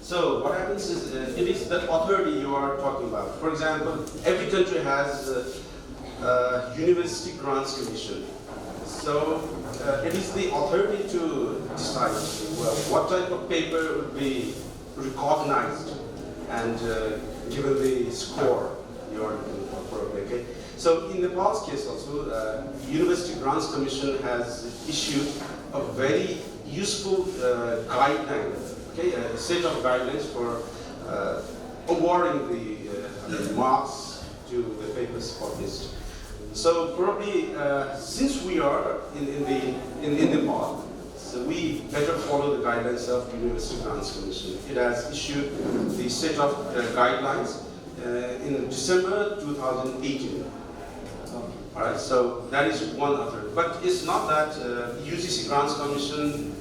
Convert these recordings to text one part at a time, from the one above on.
So what happens is, it is the authority you are talking about. For example, every country has University Grants Commission. So it is the authority to decide what type of paper would be recognized and given the score you are looking for. Okay? So in Nepal's case also, University Grants Commission has issued a very useful guideline, okay, a set of guidelines for awarding the marks to the papers published. So probably since we are in Nepal, so we better follow the guidelines of University Grants Commission. It has issued the set of guidelines in December 2018. All right, so that is one authority. But it's not that UGC Grants Commission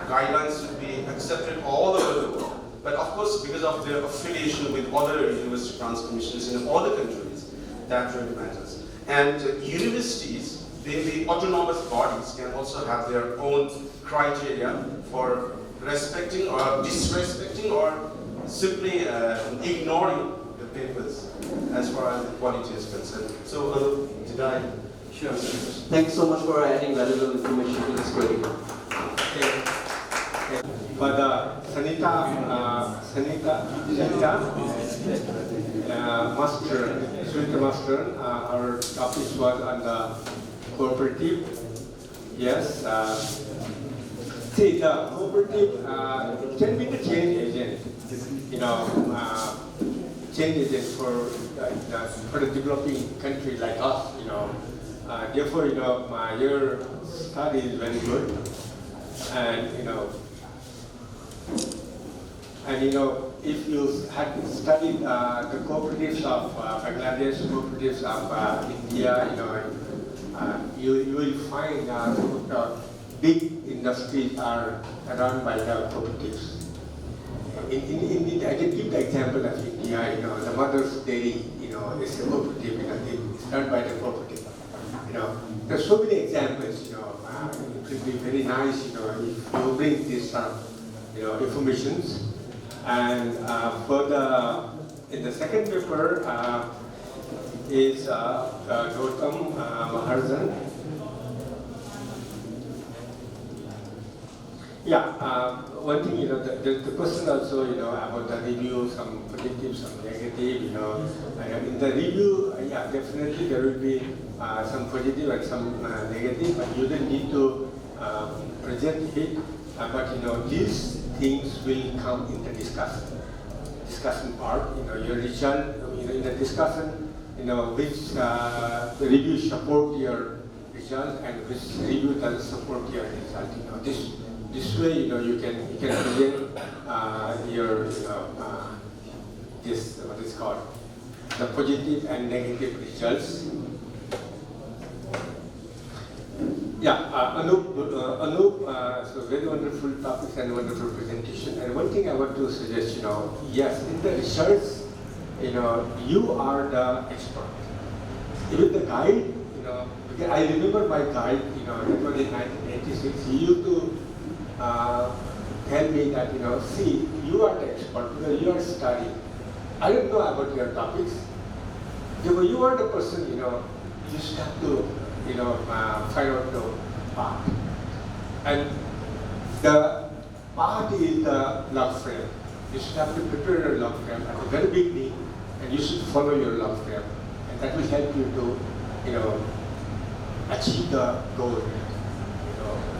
guidelines will be accepted all over the world. But of course, because of their affiliation with other University Grants Commissions in other countries, that really matters. And universities, the autonomous bodies, can also have their own criteria for respecting or disrespecting or simply ignoring the papers as far as the quality is concerned. So, did I? Sure. Thanks so much for adding valuable information to this webinar. But Sanita Master, our topic was on the cooperative. Yes. See, the cooperative can be the change agent. Change agent for the developing country like us. Therefore, your study is very good, and if you had studied the cooperatives of Bangladesh, cooperatives of India, you will find big industries are run by the cooperatives. I can give the example of India. The mother's dairy, is a cooperative. It's run by the cooperative. There's so many examples. It could be very nice. If you bring this informations. And in the second paper is Gautam Maharjan. One thing, the question also, about the review, some positive, some negative, and in the review, definitely there will be some positive and some negative, but you don't need to present it. But these things will come in the discussion part. Your result, in the discussion, which review support your result and which review doesn't support your result. This way, you can present your this what is called the positive and negative results. Anup, so very wonderful topics and wonderful presentation. And one thing I want to suggest, yes, in the research, you are the expert. Even the guide, because I remember my guide, that was in 1986, he used to tell me that, see, you are the expert because you are studying. I don't know about your topics. You are the person, you just have to find out the path. And the path is the log frame. You should have to prepare your log frame at the very beginning, and you should follow your log frame. And that will help you to, achieve the goal.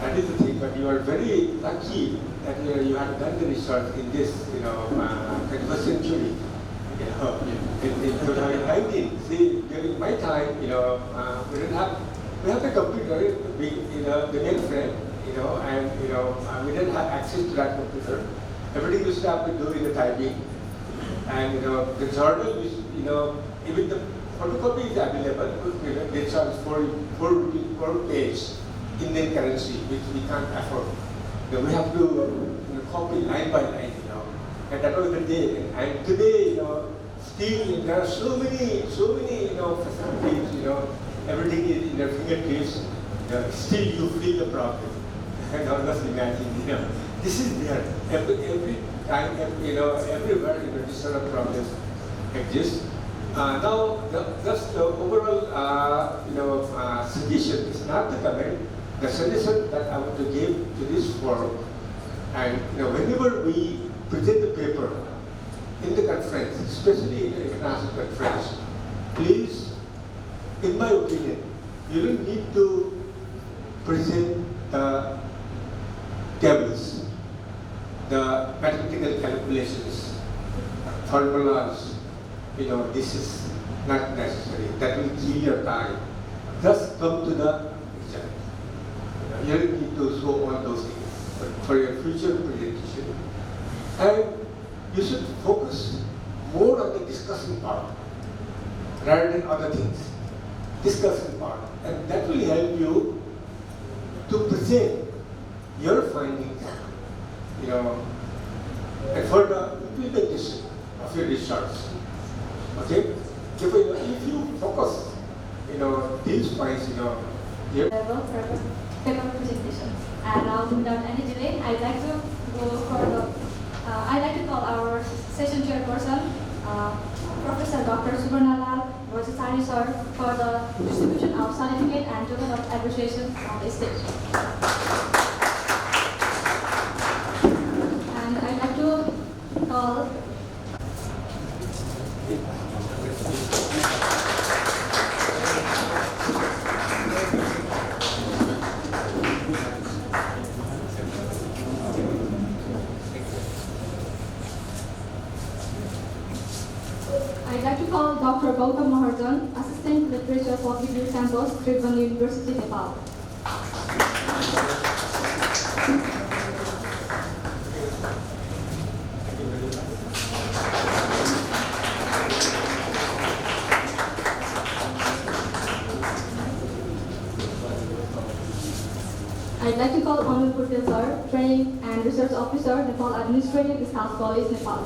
That is the thing, but you are very lucky that you have done the research in this, 21st century. In 2019, see, during my time, we have the computer, the mainframe, and we didn't have access to that computer. Everything used to have to do in the typing, and the journal is, even the photocopy is available. They charge four page Indian currency, which we can't afford. We have to copy line by line, and that was the day. And today, still there are so many, facilities, everything is in your fingertips. Still you feel the problem. And almost imagine, this is there. time, everywhere this sort of problems exist. Now, just the overall, suggestion is not the comment. The suggestion that I want to give to this forum, and whenever we present the paper in the conference, especially in the international conference, please, in my opinion, you don't need to present the tables, the mathematical calculations, formulas. This is not necessary. That will kill your time. Just come to the exam. You don't need to show all those things for your future presentation. And you should focus more on the discussion part rather than other things. Discussion part. And that will help you to present your findings, and for the implementation of your research. Okay? If you focus, these points, here. Level for paper presentation. And now, without any delay, I'd like to go for I'd like to call our session chairperson, Professor Dr. Subranalal Rajasari sir, for the distribution of certificate and token of appreciation on the stage. And I'd like to call Dr. Gautam Maharjan, Assistant Literature for Degree Campus, Tribhuvan University, Nepal. I'd like to call Anil Patel sir, Training and Research Officer, Nepal Administrative Staff College, Nepal.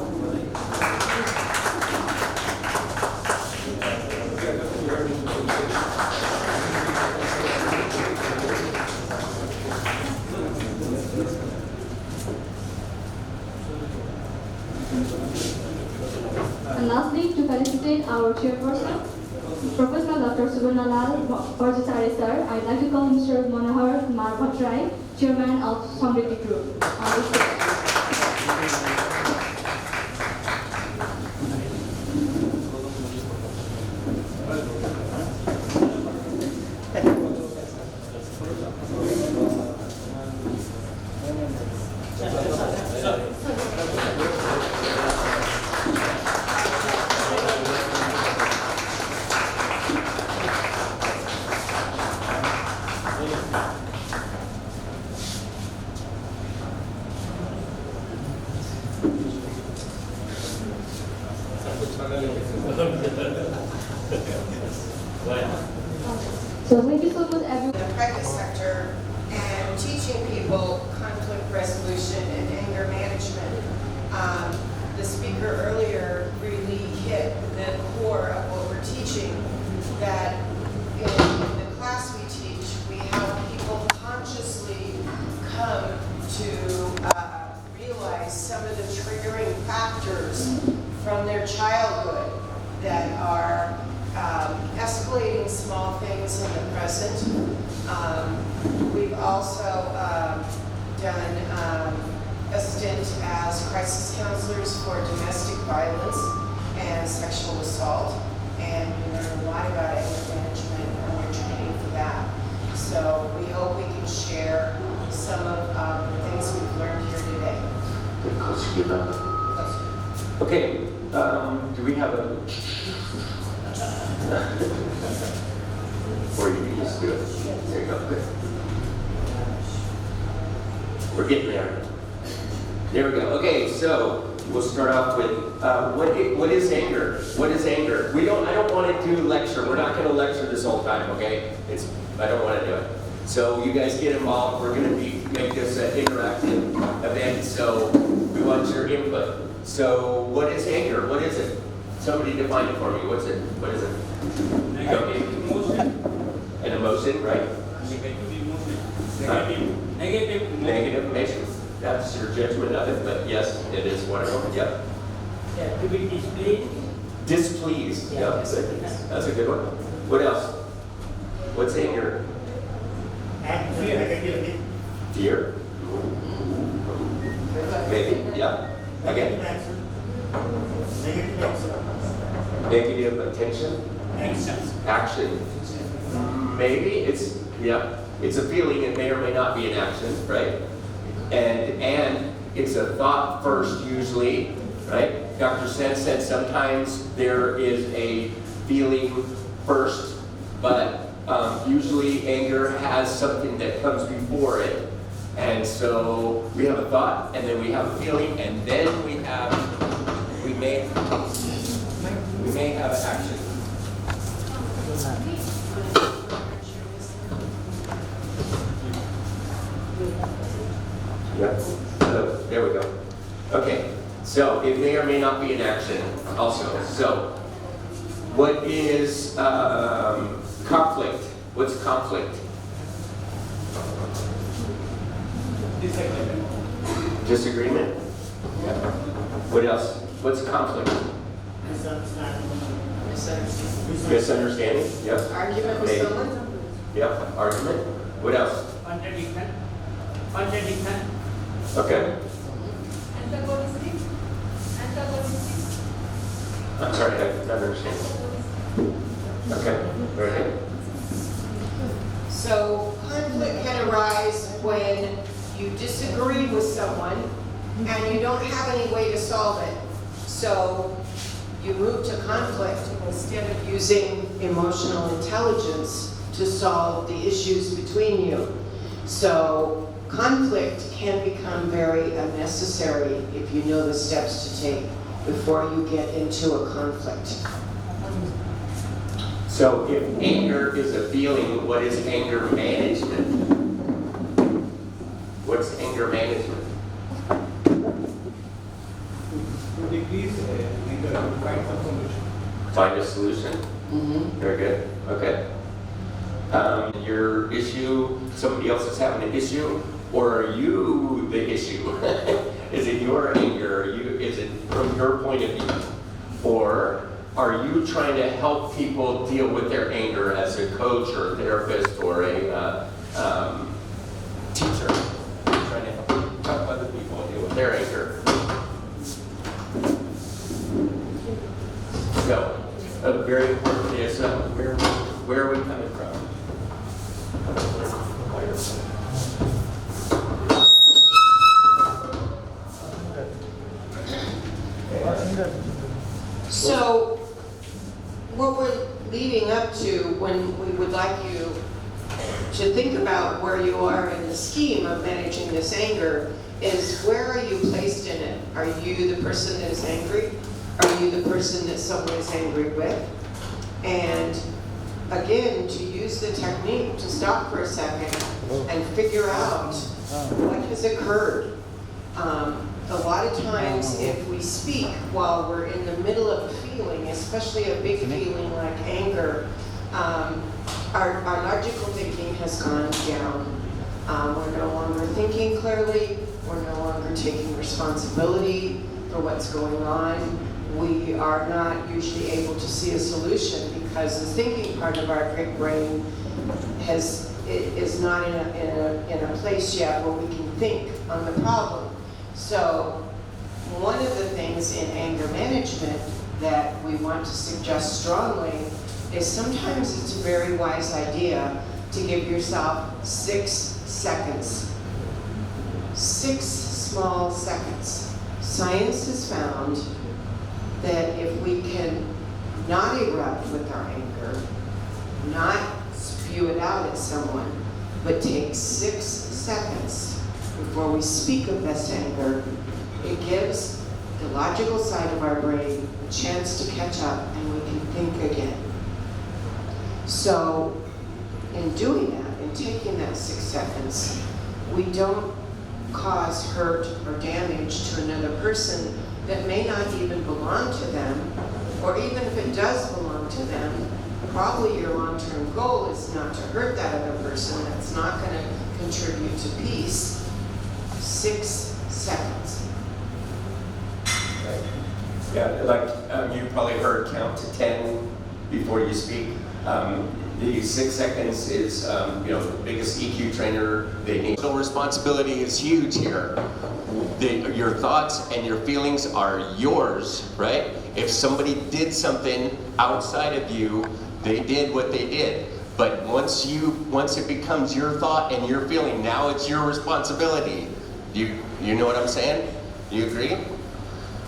And lastly, to felicitate our chairperson, Professor Dr. Subranalal Rajasari sir, I'd like to call Mr. Manohar Kumar Bhattrai, Chairman of Samriddhi Group, on the stage. So thank you so much, everyone. The private sector and teaching people conflict resolution and anger management. The speaker earlier really hit the core of what we're teaching, that in the class we teach, we have people consciously come to realize some of the triggering factors from their childhood that are escalating small things in the present. We've also done a stint as crisis counselors for domestic violence and sexual assault, and we learn a lot about anger management and we're training for that. So we hope we can share some of the things we've learned here today. Okay, do we have a... Or you can just do it. There you go, good. We're getting there. There we go. Okay, so we'll start off with what is anger? What is anger? I don't want to do lecture. We're not going to lecture this whole time, okay? I don't want to do it. So you guys get involved. We're going to make this an interactive event. So we want your input. So what is anger? What is it? Somebody define it for me. What's it? What is it? Negative emotion. An emotion, right? Negative emotion. Negative emotion. Negative emotion. that's your judgment of it, but yes, it is whatever. Yep. Yeah, to be displayed. Displeased. Yeah, Yep. That's a good one. What else? What's anger? Fear. Fear? Maybe. Yeah. Again. Negative attention. Action. Maybe it's it's a feeling. It may or may not be an action, right? And it's a thought first usually, right? Dr. Sen said sometimes there is a feeling first, but usually anger has something that comes before it. And so we have a thought, and then we have a feeling, and then we may have an action. Yep. So there we go. Okay. So it may or may not be an action also. So what is conflict? What's conflict? Disagreement? Yeah. What else? What's conflict? Misunderstanding? Yep. Argument with Maybe. someone? Yep. Argument? What else? Contradiction. Okay. Antagonistic. I'm sorry, I don't understand. Okay. Very good. So conflict can arise when you disagree with someone and you don't have any way to solve it. So you move to conflict instead of using emotional intelligence to solve the issues between you. So conflict can become very unnecessary if you know the steps to take before you get into a conflict. So if anger is a feeling, what is anger management? What's anger management? To decrease anger, to find some solution. Find a solution. Mm-hmm. Very good. Okay. Your issue, somebody else is having an issue, or are you the issue? Is it your anger? Is it from your point of view? Or are you trying to help people deal with their anger as a coach or a therapist or a teacher? Trying to help other people deal with their anger. So, very important is where are we coming from? So what we're leading up to when we would like you to think about where you are in the scheme of managing this anger is where are you placed in it? Are you the person that is angry? Are you the person that someone is angry with? And again, to use the technique to stop for a second and figure out what has occurred. A lot of times if we speak while we're in the middle of a feeling, especially a big feeling like anger, our logical thinking has gone down. We're no longer thinking clearly. We're no longer taking responsibility for what's going on. We are not usually able to see a solution because the thinking part of our brain is not in a place yet where we can think on the problem. So one of the things in anger management that we want to suggest strongly is sometimes it's a very wise idea to give yourself 6 seconds. 6 small seconds. Science has found that if we can not erupt with our anger, not spew it out at someone, but take 6 seconds before we speak of this anger, it gives the logical side of our brain a chance to catch up and we can think again. So in doing that, in taking that 6 seconds, we don't cause hurt or damage to another person that may not even belong to them, or even if it does belong to them, probably your long-term goal is not to hurt that other person. That's not going to contribute to peace. 6 seconds. Yeah, like you probably heard count to 10 before you speak. The 6 seconds is, the biggest EQ trainer they need. So responsibility is huge here. Your thoughts and your feelings are yours, right? If somebody did something outside of you, they did what they did. But once it becomes your thought and your feeling, now it's your responsibility. You know what I'm saying? Do you agree?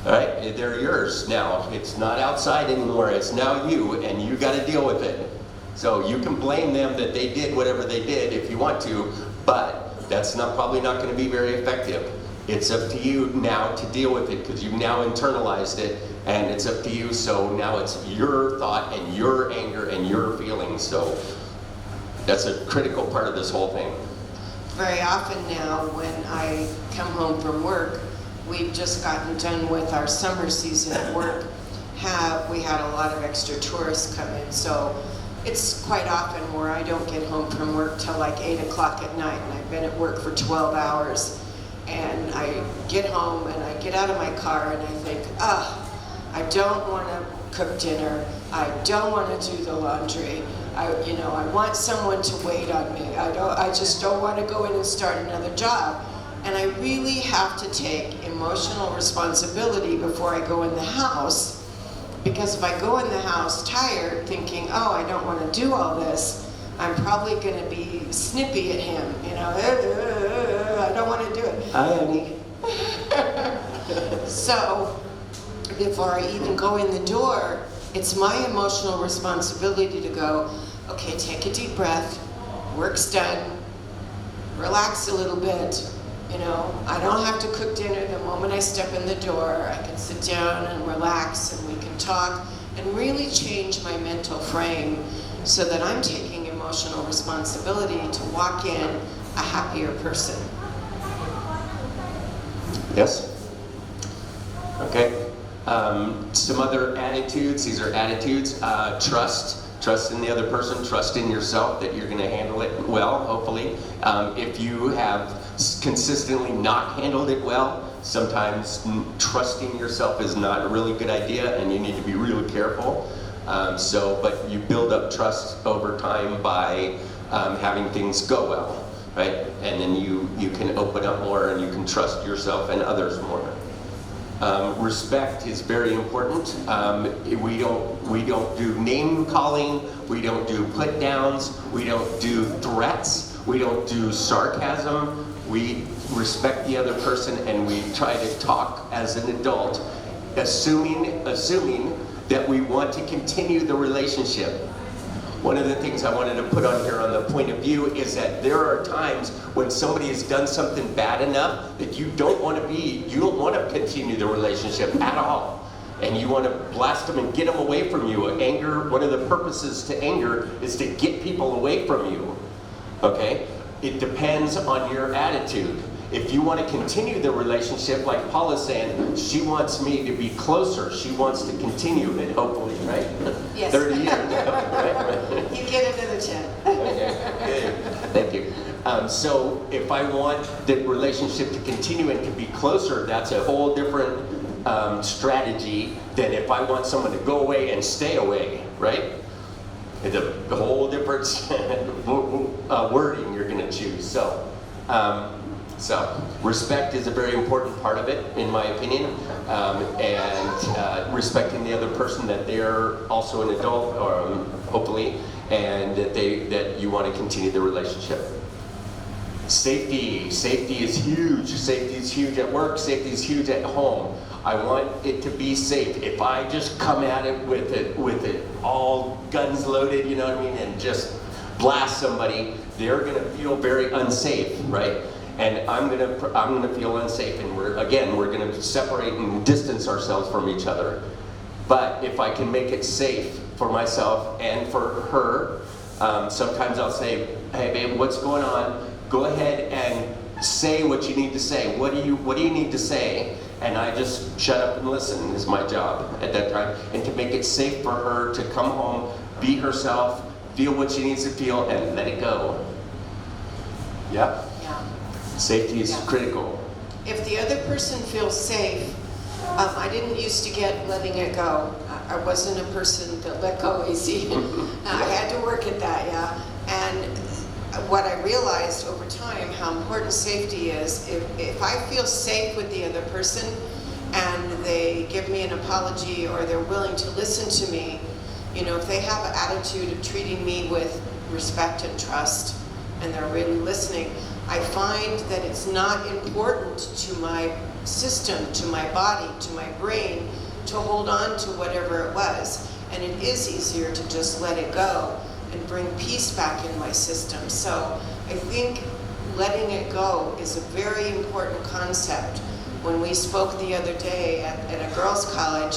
All right, they're yours now. It's not outside anymore. It's now you, and you got to deal with it. So you can blame them that they did whatever they did if you want to, but that's probably not going to be very effective. It's up to you now to deal with it because you've now internalized it, and it's up to you. So now it's your thought and your anger and your feelings. So that's a critical part of this whole thing. Very often now when I come home from work, we've just gotten done with our summer season at work. We had a lot of extra tourists come in, so it's quite often where I don't get home from work till like 8 o'clock at night, and I've been at work for 12 hours. And I get home and I get out of my car and I think, I don't want to cook dinner. I don't want to do the laundry. I want someone to wait on me. I just don't want to go in and start another job. And I really have to take emotional responsibility before I go in the house. Because if I go in the house tired, thinking, I don't want to do all this, I'm probably going to be snippy at him. I don't want to do it. Hi, honey. So, before I even go in the door, it's my emotional responsibility to go, okay, take a deep breath, work's done, relax a little bit. I don't have to cook dinner the moment I step in the door. I can sit down and relax and we can talk and really change my mental frame so that I'm taking emotional responsibility to walk in a happier person. Yes? Okay. Some other attitudes. These are attitudes. Trust in the other person. Trust in yourself that you're going to handle it well, hopefully. If you have consistently not handled it well, sometimes trusting yourself is not a really good idea, and you need to be really careful. But you build up trust over time by having things go well, right? And then you can open up more and you can trust yourself and others more. Respect is very important. We don't do name calling. We don't do put downs. We don't do threats. We don't do sarcasm. We respect the other person and we try to talk as an adult, assuming that we want to continue the relationship. One of the things I wanted to put on here on the point of view is that there are times when somebody has done something bad enough that you don't want to continue the relationship at all. And you want to blast them and get them away from you. Anger, one of the purposes to anger is to get people away from you. Okay? It depends on your attitude. If you want to continue the relationship, like Paula's saying, she wants me to be closer. She wants to continue it, hopefully, right? Yes. 30 years now, right? You get into the 10. Okay, good. Thank you. So if I want the relationship to continue and to be closer, that's a whole different strategy than if I want someone to go away and stay away, right? It's a whole different wording you're going to choose. So respect is a very important part of it, in my opinion, and respecting the other person, that they're also an adult, hopefully, and that you want to continue the relationship. Safety is huge. Safety is huge at work. Safety is huge at home. I want it to be safe. If I just come at it with it all guns loaded, you know what I mean, and just blast somebody, they're going to feel very unsafe, right? And I'm gonna feel unsafe, and we're gonna separate and distance ourselves from each other. But if I can make it safe for myself and for her, sometimes I'll say, "Hey, babe, what's going on? Go ahead and say what you need to say. What do you need to say?" And I just shut up and listen is my job at that time, and to make it safe for her to come home, be herself, feel what she needs to feel, and let it go. Yeah. Safety is critical. if the other person feels safe, I didn't used to get letting it go. I wasn't a person that let go easy. I had to work at that, yeah. And what I realized over time, how important safety is, if I feel safe with the other person and they give me an apology or they're willing to listen to me, you know, if they have an attitude of treating me with respect and trust and they're really listening, I find that it's not important to my system, to my body, to my brain, to hold on to whatever it was. And it is easier to just let it go and bring peace back in my system. So I think letting it go is a very important concept. When we spoke the other day at a girls' college,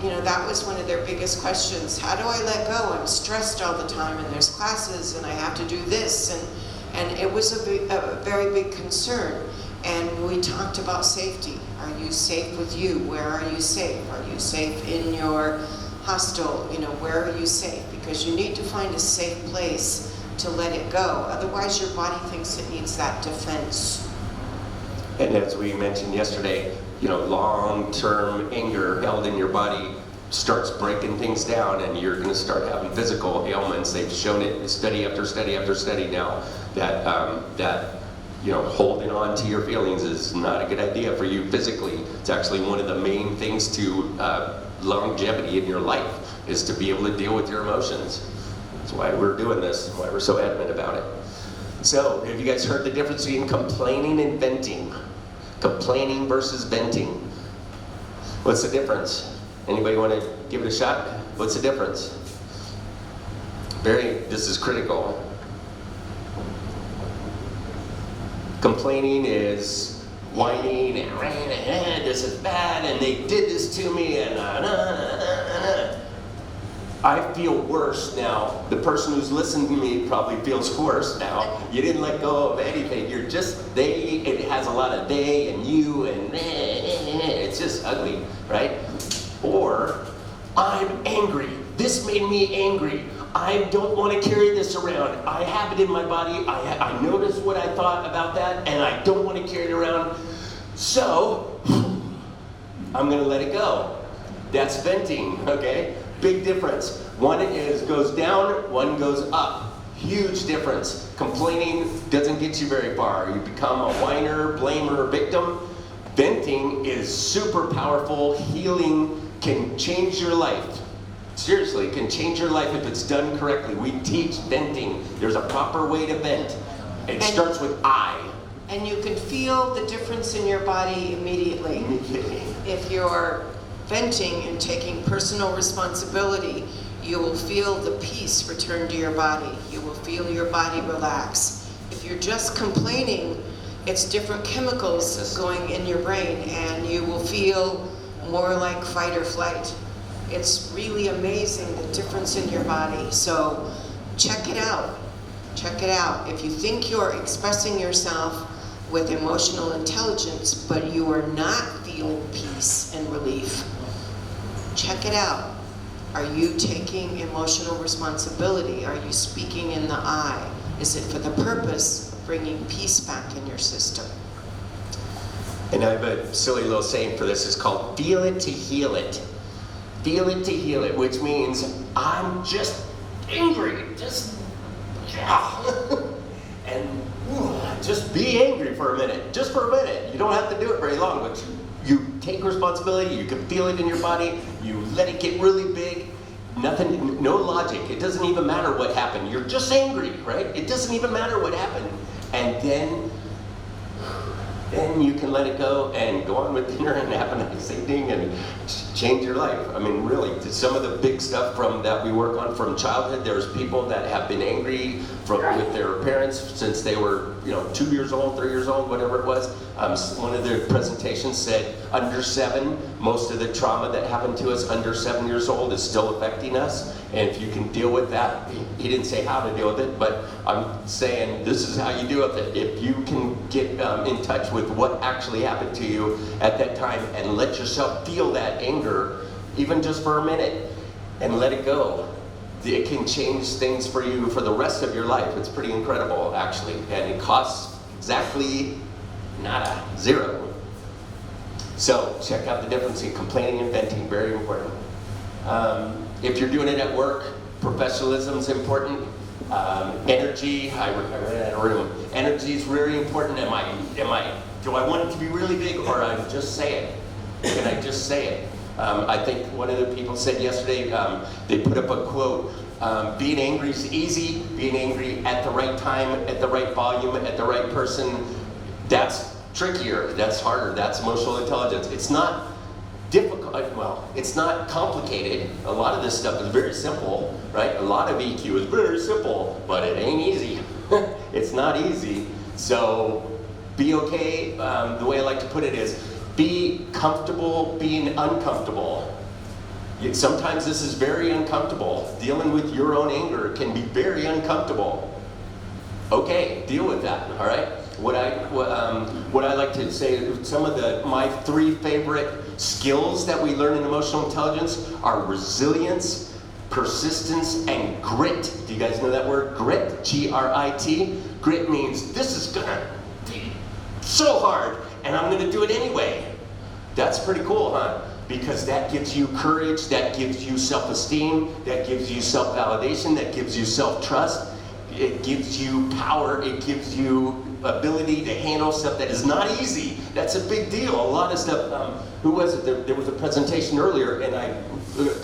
you know, that was one of their biggest questions. How do I let go? I'm stressed all the time and there's classes and I have to do this. And it was a very big concern. And we talked about safety. Are you safe with you? Where are you safe? Are you safe in your hostel? You know, where are you safe? Because you need to find a safe place to let it go. Otherwise, your body thinks it needs that defense. And as we mentioned yesterday, you know, long-term anger held in your body starts breaking things down, and you're going to start having physical ailments. They've shown it study after study after study now that you know, holding on to your feelings is not a good idea for you physically. It's actually one of the main things to longevity in your life, is to be able to deal with your emotions. That's why we're doing this, why we're so adamant about it. So, have you guys heard the difference between complaining and venting? Complaining versus venting. What's the difference? Anybody want to give it a shot? What's the difference? This is critical. Complaining is whining and this is bad and they did this to me and I feel worse now. The person who's listening to me probably feels worse now. You didn't let go of anything. You're just it has a lot of they and you and it's just ugly, right? Or I'm angry. This made me angry. I don't want to carry this around. I have it in my body. I noticed what I thought about that, and I don't want to carry it around. So, I'm going to let it go. That's venting, okay? Big difference. One goes down, one goes up. Huge difference. Complaining doesn't get you very far. You become a whiner, blamer, victim. Venting is super powerful. Healing can change your life. Seriously, it can change your life if it's done correctly. We teach venting. There's a proper way to vent. It starts with I. And you can feel the difference in your body immediately. If you're venting and taking personal responsibility, you will feel the peace return to your body. You will feel your body relax. If you're just complaining, it's different chemicals going in your brain, and you will feel more like fight or flight. It's really amazing the difference in your body. So check it out. Check it out. If you think you're expressing yourself with emotional intelligence, but you are not feeling peace and relief, check it out. Are you taking emotional responsibility? Are you speaking in the I? Is it for the purpose of bringing peace back in your system? And I have a silly little saying for this. It's called feel it to heal it. Feel it to heal it, which means I'm just angry. And just be angry for a minute. Just for a minute. You don't have to do it very long, but you take responsibility. You can feel it in your body. You let it get really big. Nothing, no logic. It doesn't even matter what happened. You're just angry, right? It doesn't even matter what happened. And then you can let it go and go on with dinner and have a nice evening and change your life. I mean, really, some of the big stuff that we work on from childhood, there's people that have been angry with their parents since they were, 2 years old, 3 years old, whatever it was. One of the presentations said under 7, most of the trauma that happened to us under 7 years old is still affecting us. And if you can deal with that, he didn't say how to deal with it, but I'm saying this is how you deal with it. If you can get in touch with what actually happened to you at that time and let yourself feel that anger, even just for a minute, and let it go, it can change things for you for the rest of your life. It's pretty incredible, actually, and it costs exactly nada, zero. So check out the difference in complaining and venting, very important. If you're doing it at work, professionalism is important. Energy, I ran out of room. Energy is very important. Do I want it to be really big, or I just say it? Can I just say it? I think one of the people said yesterday, they put up a quote, being angry is easy, being angry at the right time, at the right volume, at the right person, that's trickier, that's harder, that's emotional intelligence. It's not difficult, well, it's not complicated. A lot of this stuff is very simple, right? A lot of EQ is very simple, but it ain't easy. It's not easy. So be okay, the way I like to put it is, be comfortable being uncomfortable. Sometimes this is very uncomfortable. Dealing with your own anger can be very uncomfortable. Okay, deal with that, all right? What I like to say, some of my 3 favorite skills that we learn in emotional intelligence are resilience, persistence, and grit. Do you guys know that word, grit? G-R-I-T. Grit means this is gonna be so hard, and I'm gonna do it anyway. That's pretty cool, huh? Because that gives you courage, that gives you self-esteem, that gives you self-validation, that gives you self-trust. It gives you power, it gives you ability to handle stuff that is not easy. That's a big deal. A lot of stuff, who was it? There was a presentation earlier, and I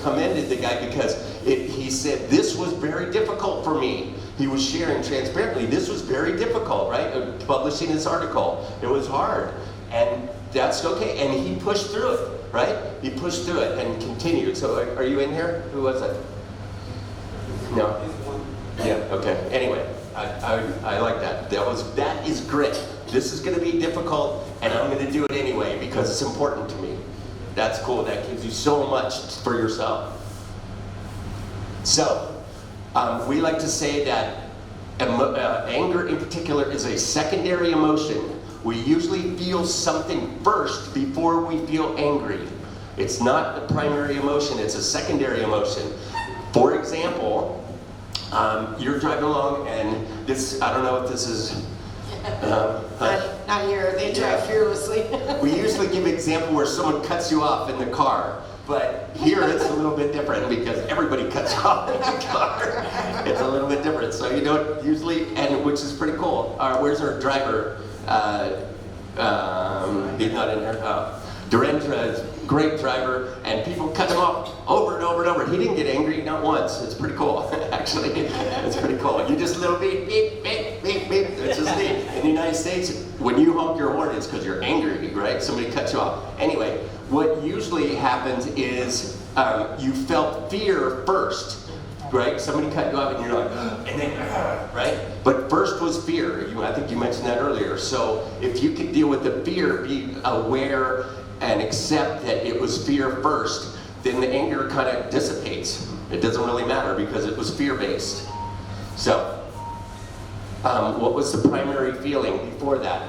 commended the guy because he said, this was very difficult for me. He was sharing transparently, this was very difficult, right? Publishing this article, it was hard. And that's okay, and he pushed through it, right? He pushed through it and continued. So are you in here? Who was it? No? Yeah, okay. Anyway, I like that. That is grit. This is going to be difficult, and I'm going to do it anyway because it's important to me. That's cool. That gives you so much for yourself. So, we like to say that anger in particular is a secondary emotion. We usually feel something first before we feel angry. It's not the primary emotion, it's a secondary emotion. For example, you're driving along and this, I don't know if this is... Not here, they drive fearlessly. We usually give an example where someone cuts you off in the car, but here it's a little bit different because everybody cuts you off in the car. It's a little bit different, so you don't usually, and which is pretty cool. Where's our driver? He's not in here. Durandra is a great driver, and people cut him off over and over and over. He didn't get angry, not once. It's pretty cool, actually. It's pretty cool. You just little beep, beep, beep, beep, beep. It's just neat. In the United States, when you honk your horn, it's because you're angry, right? Somebody cuts you off. Anyway, what usually happens is you felt fear first. Right? Somebody cut you off and you're like, and then, right? But first was fear. I think you mentioned that earlier. So if you could deal with the fear, be aware and accept that it was fear first, then the anger kind of dissipates. It doesn't really matter because it was fear-based. So, what was the primary feeling before that?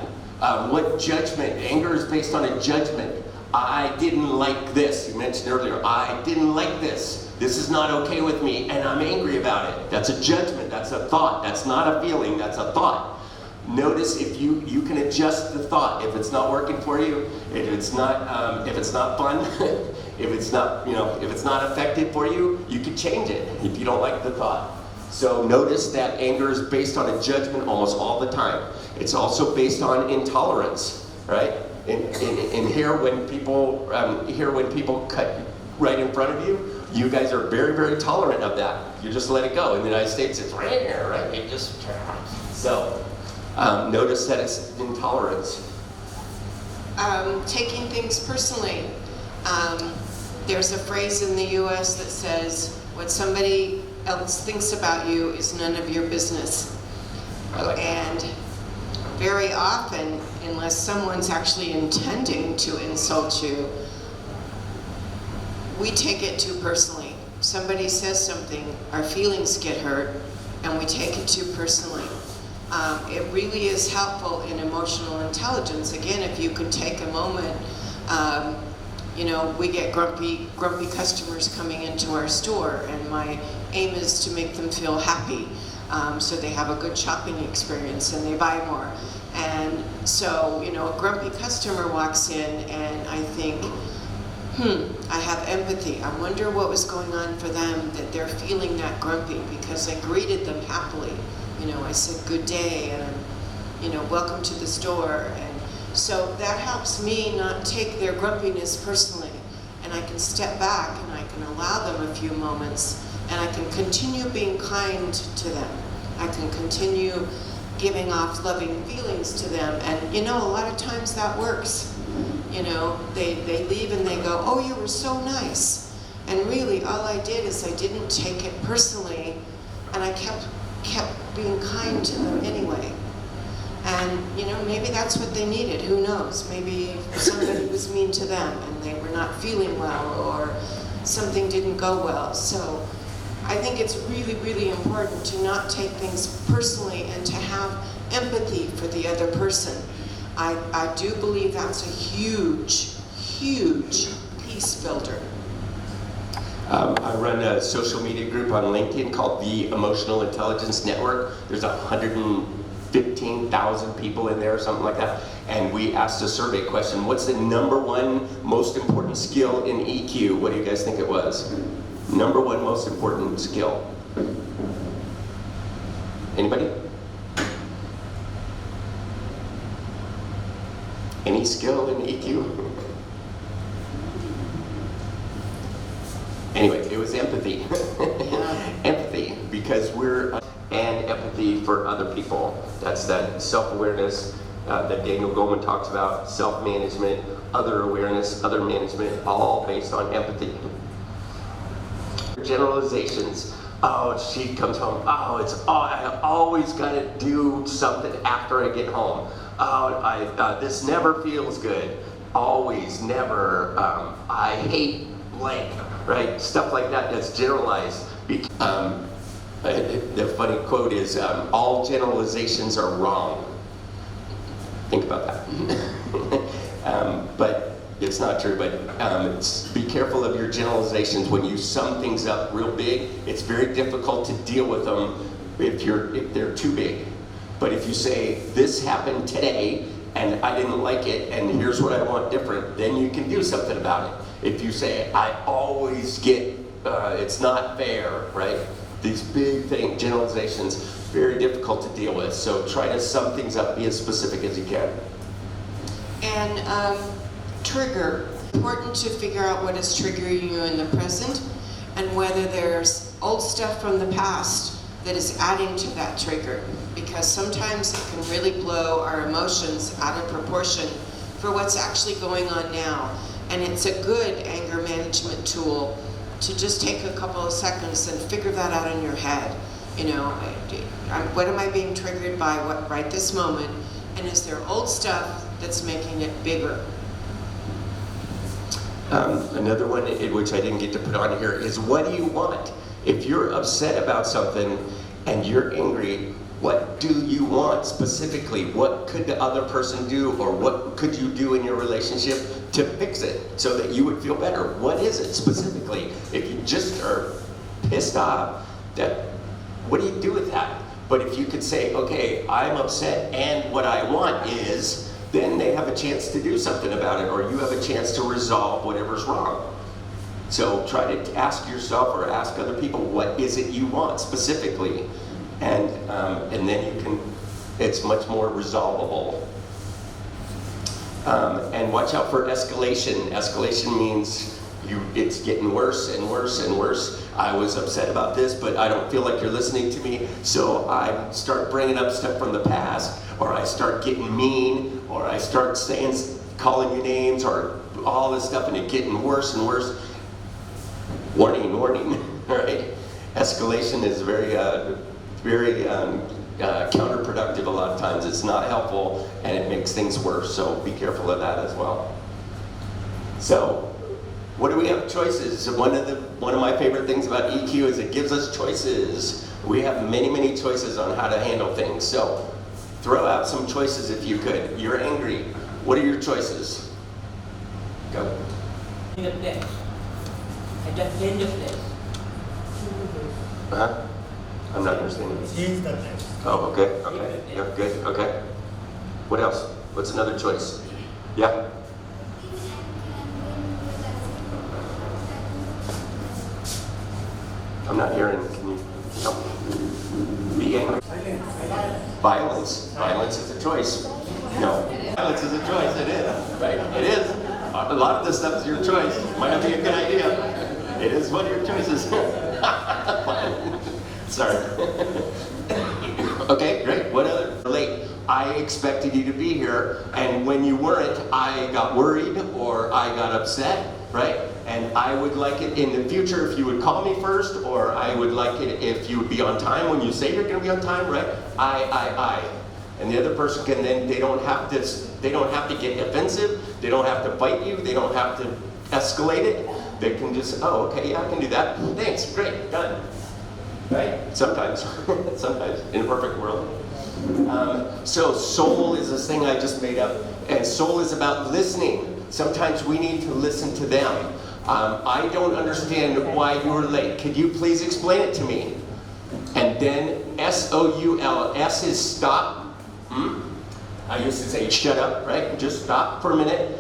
What judgment? Anger is based on a judgment. I didn't like this. You mentioned earlier, I didn't like this. This is not okay with me, and I'm angry about it. That's a judgment, that's a thought. That's not a feeling, that's a thought. Notice if you can adjust the thought. If it's not working for you, if it's not fun, if it's not, if it's not effective for you, you can change it if you don't like the thought. So notice that anger is based on a judgment almost all the time. It's also based on intolerance, right? And here when people cut right in front of you, you guys are very, very tolerant of that. You just let it go. In the United States, it's right here, right? It just, so notice that it's intolerance. Taking things personally. There's a phrase in the U.S. that says, what somebody else thinks about you is none of your business. I like that. And very often, unless someone's actually intending to insult you, we take it too personally. Somebody says something, our feelings get hurt, and we take it too personally. It really is helpful in emotional intelligence. Again, if you could take a moment, we get grumpy customers coming into our store, and my aim is to make them feel happy, so they have a good shopping experience and they buy more. And So, you know, a grumpy customer walks in and I think, I have empathy. I wonder what was going on for them that they're feeling that grumpy, because I greeted them happily. You know, I said good day and, you know, welcome to the store. And so that helps me not take their grumpiness personally. And I can step back and I can allow them a few moments, and I can continue being kind to them. I can continue giving off loving feelings to them. And you know, a lot of times that works. You know, they leave and they go, oh, you were so nice. And really, all I did is I didn't take it personally, and I kept being kind to them anyway. And, you know, maybe that's what they needed, who knows? Maybe somebody was mean to them and they were not feeling well, or something didn't go well. So I think it's really, really important to not take things personally and to have empathy for the other person. I do believe that's a huge, huge peace builder. I run a social media group on LinkedIn called the Emotional Intelligence Network. There's 115,000 people in there or something like that. And we asked a survey question, what's the #1 most important skill in EQ? What do you guys think it was? #1 most important skill. Anybody? Any skill in EQ? Anyway, it was empathy. Empathy, because and empathy for other people. That's that self-awareness that Daniel Goleman talks about, self-management, other awareness, other management, all based on empathy. Generalizations. Oh, she comes home. I always got to do something after I get home. This never feels good. Always, never. I hate blank, right? Stuff like that that's generalized. The funny quote is, all generalizations are wrong. Think about that. But it's not true, but be careful of your generalizations. When you sum things up real big, it's very difficult to deal with them if they're too big. But if you say, this happened today, and I didn't like it, and here's what I want different, then you can do something about it. If you say, I always get, it's not fair, right? These big generalizations, very difficult to deal with. So try to sum things up, be as specific as you can. And trigger. Important to figure out what is triggering you in the present, and whether there's old stuff from the past that is adding to that trigger. Because sometimes it can really blow our emotions out of proportion for what's actually going on now. And it's a good anger management tool to just take a couple of seconds and figure that out in your head. You know, what am I being triggered by right this moment? And is there old stuff that's making it bigger? Another one, which I didn't get to put on here, is what do you want? If you're upset about something and you're angry, what do you want specifically? What could the other person do, or what could you do in your relationship to fix it so that you would feel better? What is it specifically? If you just are pissed off, what do you do with that? But if you could say, okay, I'm upset and what I want is, then they have a chance to do something about it, or you have a chance to resolve whatever's wrong. So try to ask yourself or ask other people, what is it you want specifically? And then you can, it's much more resolvable. And watch out for escalation. Escalation means it's getting worse and worse and worse. I was upset about this, but I don't feel like you're listening to me, so I start bringing up stuff from the past, or I start getting mean, or I start calling you names, or all this stuff, and it's getting worse and worse. Warning, warning, right? Escalation is very counterproductive a lot of times. It's not helpful, and it makes things worse, so be careful of that as well. So, what do we have? Choices. One of my favorite things about EQ is it gives us choices. We have many, many choices on how to handle things. So, throw out some choices if you could. You're angry. What are your choices? Go. In a place. At the end of this. Uh-huh. I'm not understanding. Change the place. Oh, okay, okay. Yeah, good, okay. What else? What's another choice? Yeah? I'm not hearing. Can you help me? Be angry. Violence. Violence is a choice. No. Violence is a choice. It is. Right? It is. A lot of this stuff is your choice. Might not be a good idea. It is one of your choices. Sorry. Okay, great. What other? Late. I expected you to be here, and when you weren't, I got worried or I got upset, right? And I would like it in the future if you would call me first, or I would like it if you would be on time when you say you're going to be on time, right? I. And the other person can then, they don't have to get defensive, they don't have to fight you, they don't have to escalate it. They can just, oh, okay, yeah, I can do that. Thanks, great, done. Right? Sometimes, sometimes, in a perfect world. So soul is this thing I just made up, and soul is about listening. Sometimes we need to listen to them. I don't understand why you were late. Could you please explain it to me? And then S-O-U-L, S is stop. I used to say shut up, right? Just stop for a minute.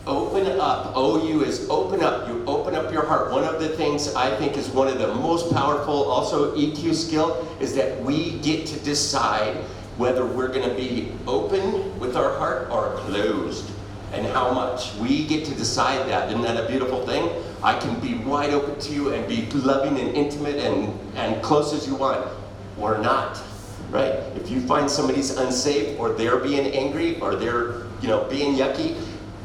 Open up. O-U is open up. You open up your heart. One of the things I think is one of the most powerful, also EQ skill, is that we get to decide whether we're going to be open with our heart or closed, and how much. We get to decide that. Isn't that a beautiful thing? I can be wide open to you and be loving and intimate and close as you want, or not, right? If you find somebody's unsafe, or they're being angry, or they're being yucky,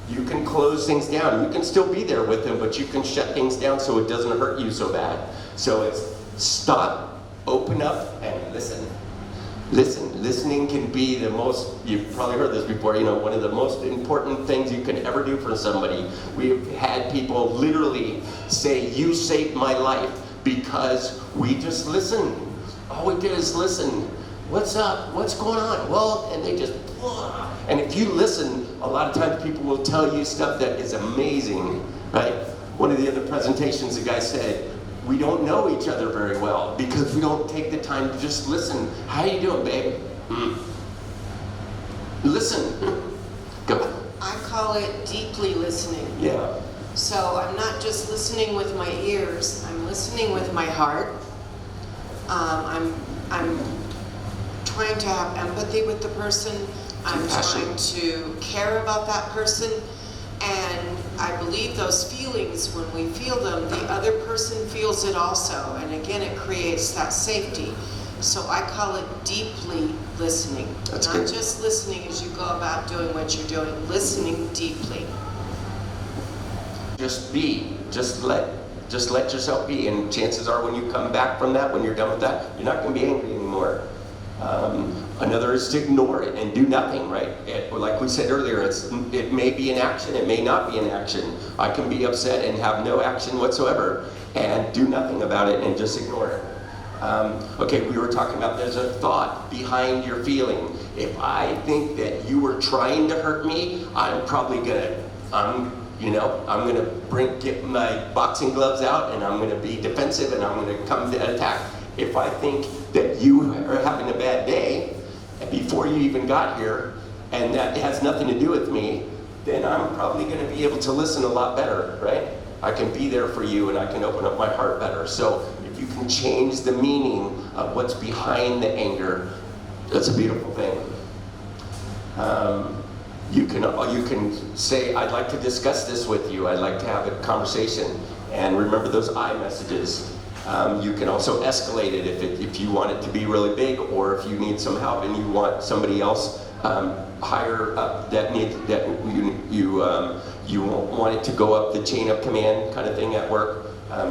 you can close things down. You can still be there with them, but you can shut things down so it doesn't hurt you so bad. So it's stop, open up, and listen. Listen. Listening can be the most, you've probably heard this before, one of the most important things you can ever do for somebody. We've had people literally say, you saved my life, because we just listened. All we did is listen. What's up? What's going on? Well, and they just, and if you listen, a lot of times people will tell you stuff that is amazing, right? One of the other presentations, the guy said, we don't know each other very well because we don't take the time to just listen. How you doing, babe? Listen. Go. I call it deeply listening. Yeah. So I'm not just listening with my ears, I'm listening with my heart. I'm trying to have empathy with the person. I'm Compassion. trying to care about that person. And I believe those feelings, when we feel them, the other person feels it also. And again, it creates that safety. So I call it deeply listening. That's Not good. just listening as you go about doing what you're doing, listening deeply. Just be. Just let yourself be. And chances are when you come back from that, when you're done with that, you're not going to be angry anymore. Another is to ignore it and do nothing, right? Like we said earlier, it may be an action, it may not be an action. I can be upset and have no action whatsoever and do nothing about it and just ignore it. Okay, we were talking about there's a thought behind your feeling. If I think that you were trying to hurt me, I'm probably gonna, get my boxing gloves out and I'm gonna be defensive and I'm gonna come to attack. If I think that you are having a bad day before you even got here, and that has nothing to do with me, then I'm probably going to be able to listen a lot better, right? I can be there for you and I can open up my heart better. So if you can change the meaning of what's behind the anger, that's a beautiful thing. You can say, I'd like to discuss this with you. I'd like to have a conversation. And remember those I messages. You can also escalate it if you want it to be really big, or if you need some help and you want somebody else higher up that you want it to go up the chain of command kind of thing at work.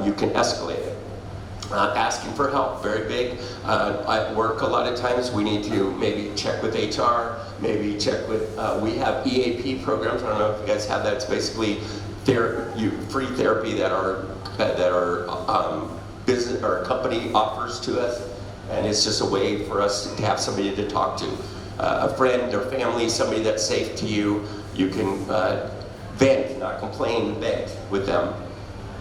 You can escalate it. Asking for help, very big. At work, a lot of times we need to maybe check with HR, maybe check with. We have EAP programs. I don't know if you guys have that. It's basically free therapy that our business or company offers to us, and it's just a way for us to have somebody to talk to, a friend or family, somebody that's safe to you. You can vent, not complain, vent with them.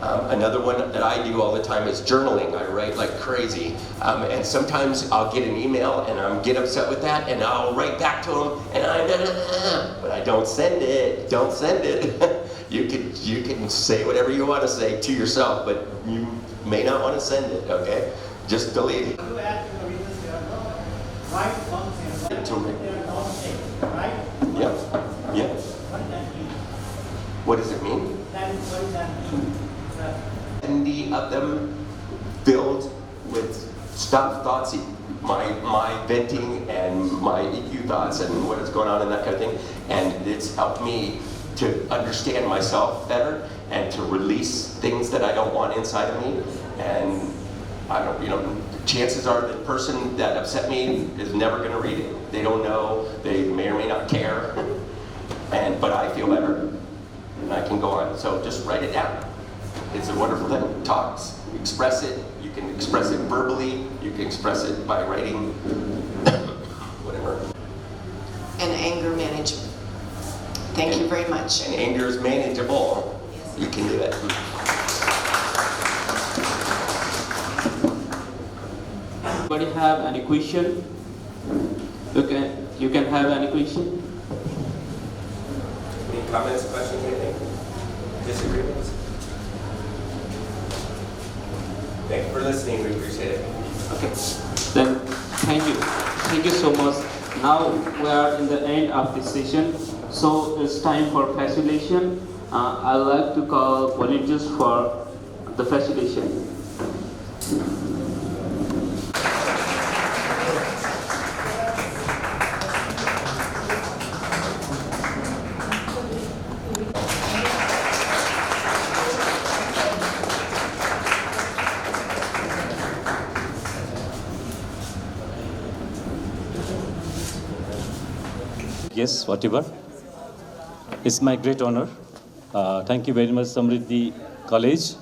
Another one that I do all the time is journaling. I write like crazy. And sometimes I'll get an email and I'll get upset with that and I'll write back to them but I don't send it. Don't send it. You can say whatever you want to say to yourself, but you may not want to send it, okay? Just delete it. To add to the reasons, there are no right functions. There are no states, right? Yep. Yep. What does that mean? What does it mean? That is what does that mean? Many of them filled with stuff, thoughts, my venting and my EQ thoughts and what is going on and that kind of thing. And it's helped me to understand myself better and to release things that I don't want inside of me. And I don't, chances are the person that upset me is never going to read it. They don't know, they may or may not care. But I feel better and I can go on. So just write it down. It's a wonderful thing. Talk, express it. You can express it verbally. You can express it by writing, whatever. And anger management. Thank you very much. And anger is manageable. You can do it. Anybody have any question? You can have any question? Any comments, questions, anything? Disagreements? Thank you for listening. We appreciate it. Okay. Then thank you. Thank you so much. Now we are in the end of this session. So it's time for facilitation. I'd like to call volunteers for the facilitation. Yes, whatever. It's my great honor. Thank you very much, Samriddhi College.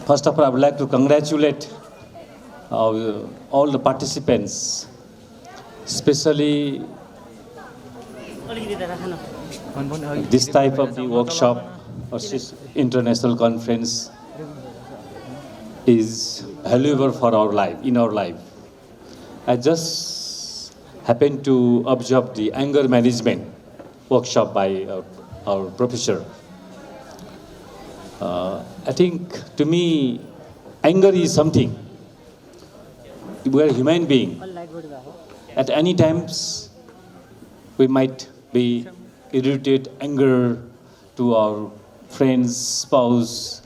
First of all, I would like to congratulate all the participants, especially this type of the workshop or international conference is valuable for our life, in our life. I just happened to observe the anger management workshop by our professor. I think to me, anger is something. We are a human being. At any times, we might be irritated, anger to our friends, spouse,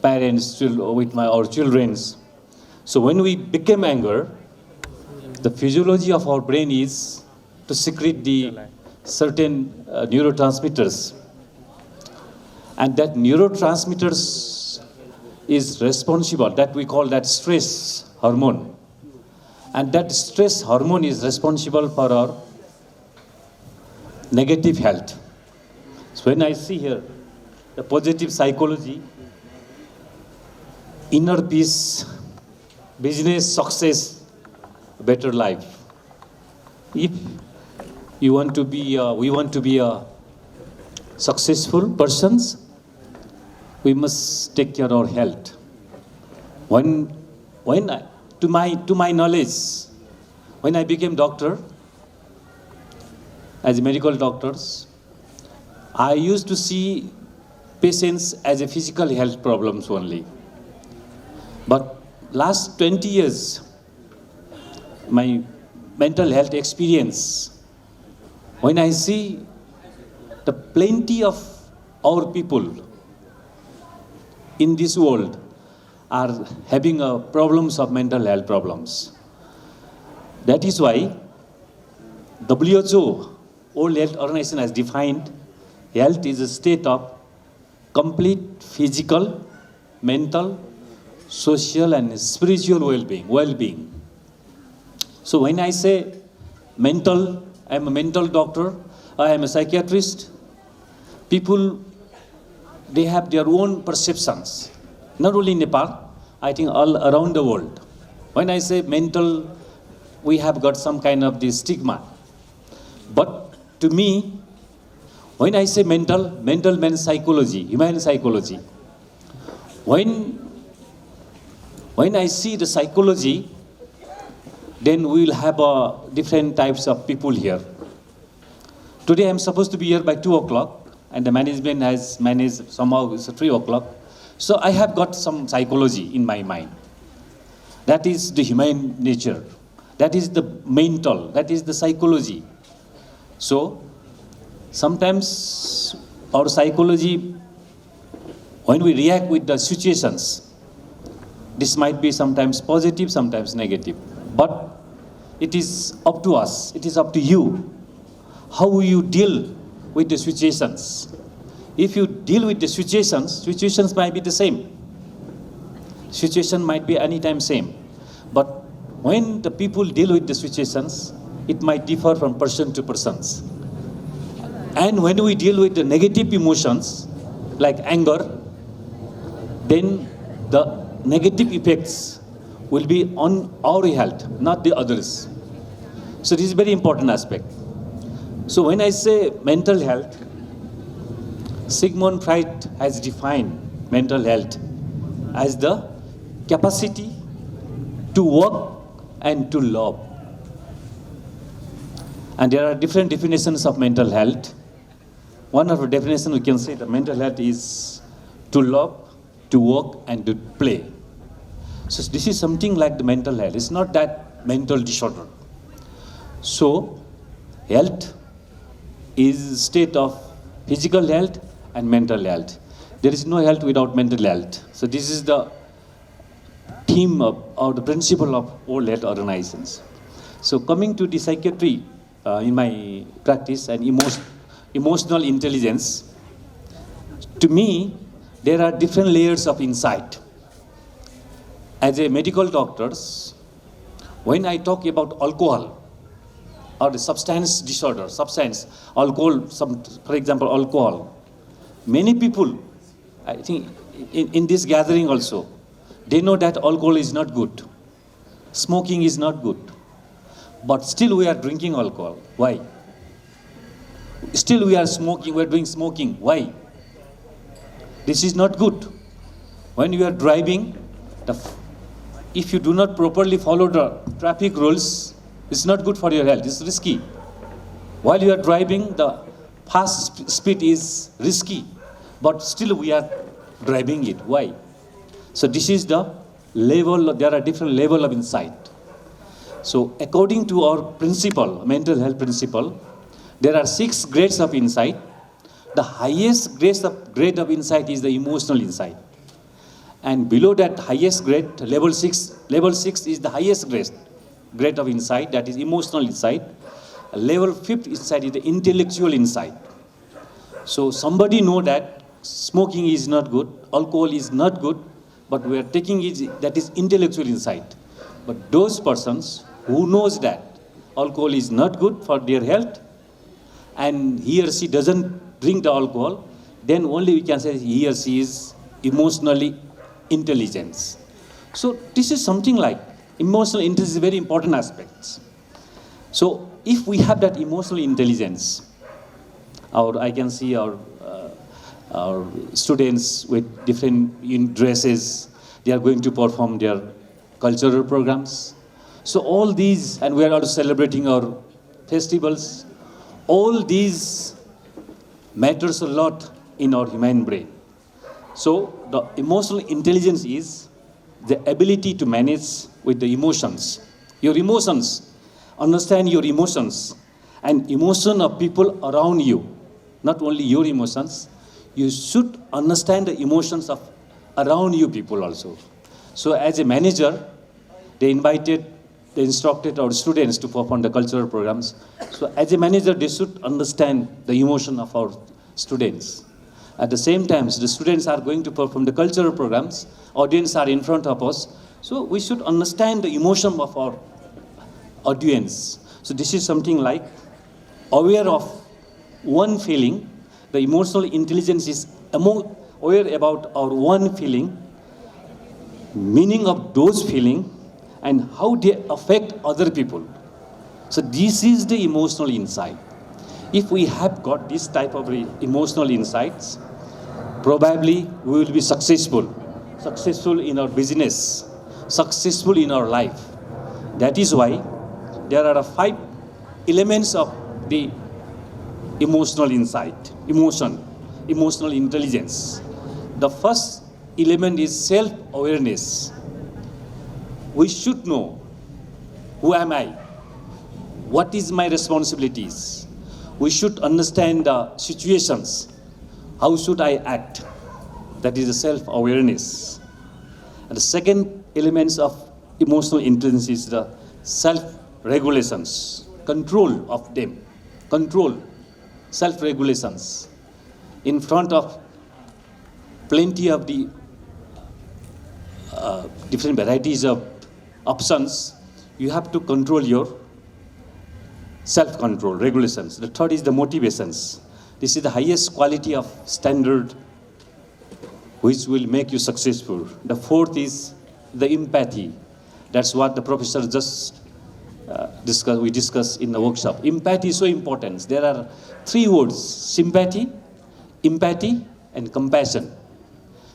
parents, with our children. So when we become anger, the physiology of our brain is to secrete the certain neurotransmitters. And that neurotransmitters is responsible, that we call that stress hormone. And that stress hormone is responsible for our negative health. So when I see here the positive psychology, inner peace, business success, better life. If you want to be, we want to be a successful persons, we must take care of our health. To my knowledge, when I became doctor, as a medical doctors, I used to see patients as a physical health problems only. But last 20 years, my mental health experience, when I see the plenty of our people in this world are having problems of mental health problems. That is why WHO, World Health Organization, has defined health is a state of complete physical, mental, social and spiritual well-being. So when I say mental, I am a mental doctor, I am a psychiatrist, people, they have their own perceptions. Not only in Nepal, I think all around the world. When I say mental, we have got some kind of this stigma. But to me, When I say mental, mental means psychology, human psychology. When I see the psychology, then we will have different types of people here. Today I'm supposed to be here by 2 o'clock, and the management has managed somehow it's 3 o'clock. So I have got some psychology in my mind. That is the human nature. That is the mental. That is the psychology. So sometimes our psychology, when we react with the situations, this might be sometimes positive, sometimes negative. But it is up to us, it is up to you, how you deal with the situations. If you deal with the situations might be the same. Situation might be anytime same. But when the people deal with the situations, it might differ from person to persons. And when we deal with the negative emotions, like anger, then the negative effects will be on our health, not the others. So this is a very important aspect. So when I say mental health, Sigmund Freud has defined mental health as the capacity to work and to love. And there are different definitions of mental health. One of the definitions we can say that mental health is to love, to work, and to play. So this is something like the mental health. It's not that mental disorder. So health is state of physical health and mental health. There is no health without mental health. So this is the theme of, or the principle of all health organizations. So coming to the psychiatry in my practice and emotional intelligence, to me, there are different layers of insight. As a medical doctor, when I talk about alcohol or the substance disorder, alcohol, for example, alcohol, many people, I think in this gathering also, they know that alcohol is not good. Smoking is not good. But still we are drinking alcohol. Why? Still we are smoking, we are doing smoking. Why? This is not good. When you are driving, if you do not properly follow the traffic rules, it's not good for your health, it's risky. While you are driving, the fast speed is risky, but still we are driving it. Why? So this is the level, there are different levels of insight. So according to our principle, mental health principle, there are 6 grades of insight. The highest grade of insight is the emotional insight. And below that highest grade, level 6 is the highest grade of insight, that is emotional insight. Level 5th insight is the intellectual insight. So somebody know that smoking is not good, alcohol is not good, but we are taking it, that is intellectual insight. But those persons who knows that alcohol is not good for their health, and he or she doesn't drink the alcohol, then only we can say he or she is emotionally intelligent. So this is something like emotional intelligence is a very important aspect. So if we have that emotional intelligence, I can see our students with different dresses, they are going to perform their cultural programs. So all these, and we are also celebrating our festivals, all these matters a lot in our human brain. So the emotional intelligence is the ability to manage with the emotions. Your emotions, understand your emotions and emotion of people around you, not only your emotions, you should understand the emotions of around you people also. So as a manager, they instructed our students to perform the cultural programs. So as a manager, they should understand the emotion of our students. At the same time, the students are going to perform the cultural programs, audience are in front of us, so we should understand the emotion of our audience. So this is something like aware of one feeling. The emotional intelligence is aware about our one feeling, meaning of those feelings, and how they affect other people. So this is the emotional insight. If we have got this type of emotional insights, probably we will be successful in our business, successful in our life. That is why there are 5 elements of the emotional insight, emotional intelligence. The first element is self-awareness. We should know, who am I? What is my responsibilities? We should understand the situations. How should I act? That is the self-awareness. And the second elements of emotional intelligence is the self-regulations, control of them, self-regulations. In front of plenty of the different varieties of options, you have to control your self-control, regulations. The third is the motivations. This is the highest quality of standard which will make you successful. The fourth is the empathy. That's what the professor just we discussed in the workshop. Empathy is so important. There are 3 words: sympathy, empathy, and compassion.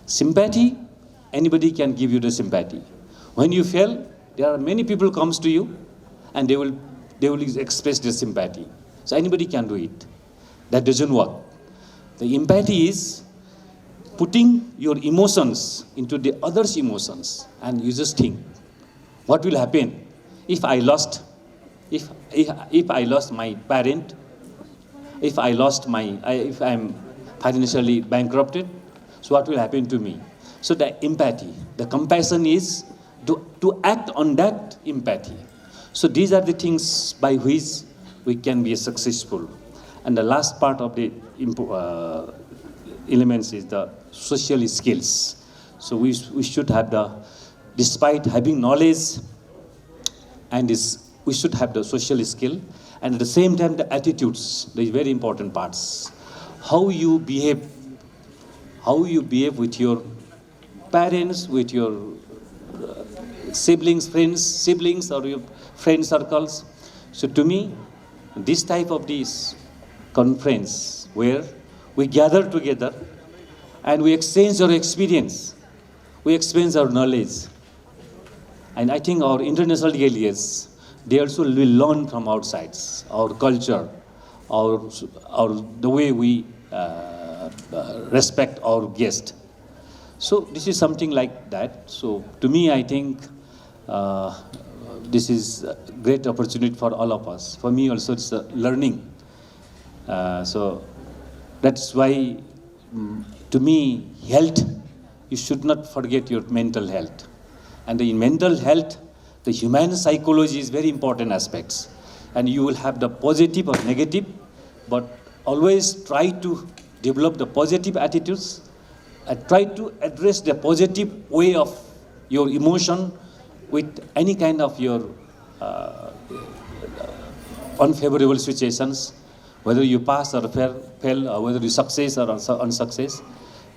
Sympathy, anybody can give you the sympathy. When you fail, there are many people comes to you, and they will express their sympathy. So anybody can do it. That doesn't work. The empathy is putting your emotions into the other's emotions, and you just think, what will happen if I lost, if I lost my parent, if I'm financially bankrupted, so what will happen to me? So the empathy, the compassion is to act on that empathy. So these are the things by which we can be successful. And the last part of the elements is the social skills. So we should have despite having knowledge, and we should have the social skill, and at the same time the attitudes, the very important parts. How you behave with your parents, with your siblings or your friend circles. So to me, this type of this conference where we gather together and we exchange our experience, we exchange our knowledge. And I think our international delegates, they also will learn from outside, our culture, the way we respect our guest. So this is something like that. So to me, I think this is a great opportunity for all of us. For me also, it's learning. So that's why, to me, health, you should not forget your mental health. And in mental health, the human psychology is very important aspects. And you will have the positive or negative, but always try to develop the positive attitudes and try to address the positive way of your emotion with any kind of your unfavorable situations, whether you pass or fail, or whether you success or unsuccess.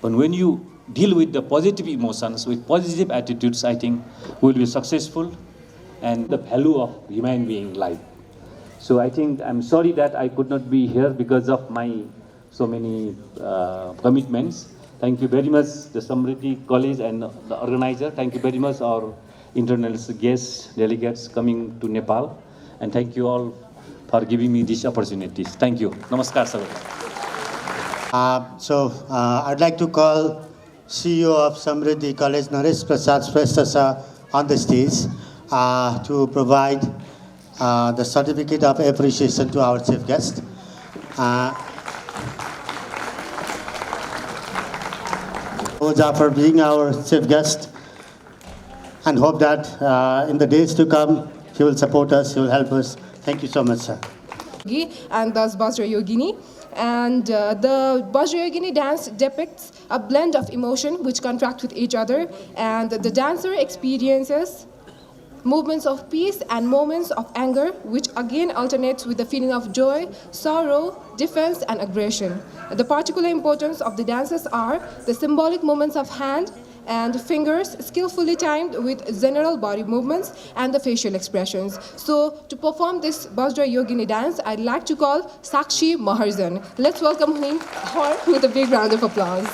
But when you deal with the positive emotions, with positive attitudes, I think we will be successful, and the value of human being life. So I think I'm sorry that I could not be here because of my so many commitments. Thank you very much, the Samriddhi College and the organizer. Thank you very much, our internal guests, delegates coming to Nepal. And thank you all for giving me these opportunities. Thank you. Namaskar, sir. I'd like to call CEO of Samriddhi College, Naresh Prasad Shrestha, on the stage to provide the certificate of appreciation to our chief guest. Oja for being our chief guest, and hope that in the days to come, he will support us, he will help us. Thank you so much, sir. And thus Vajra Yogini. And the Vajra Yogini dance depicts a blend of emotion which contract with each other, and the dancer experiences movements of peace and moments of anger, which again alternates with the feeling of joy, sorrow, defense, and aggression. The particular importance of the dances are the symbolic movements of hand and fingers skillfully timed with general body movements and the facial expressions. So to perform this Vajra Yogini dance, I'd like to call Sakshi Maharjan. Let's welcome her with a big round of applause.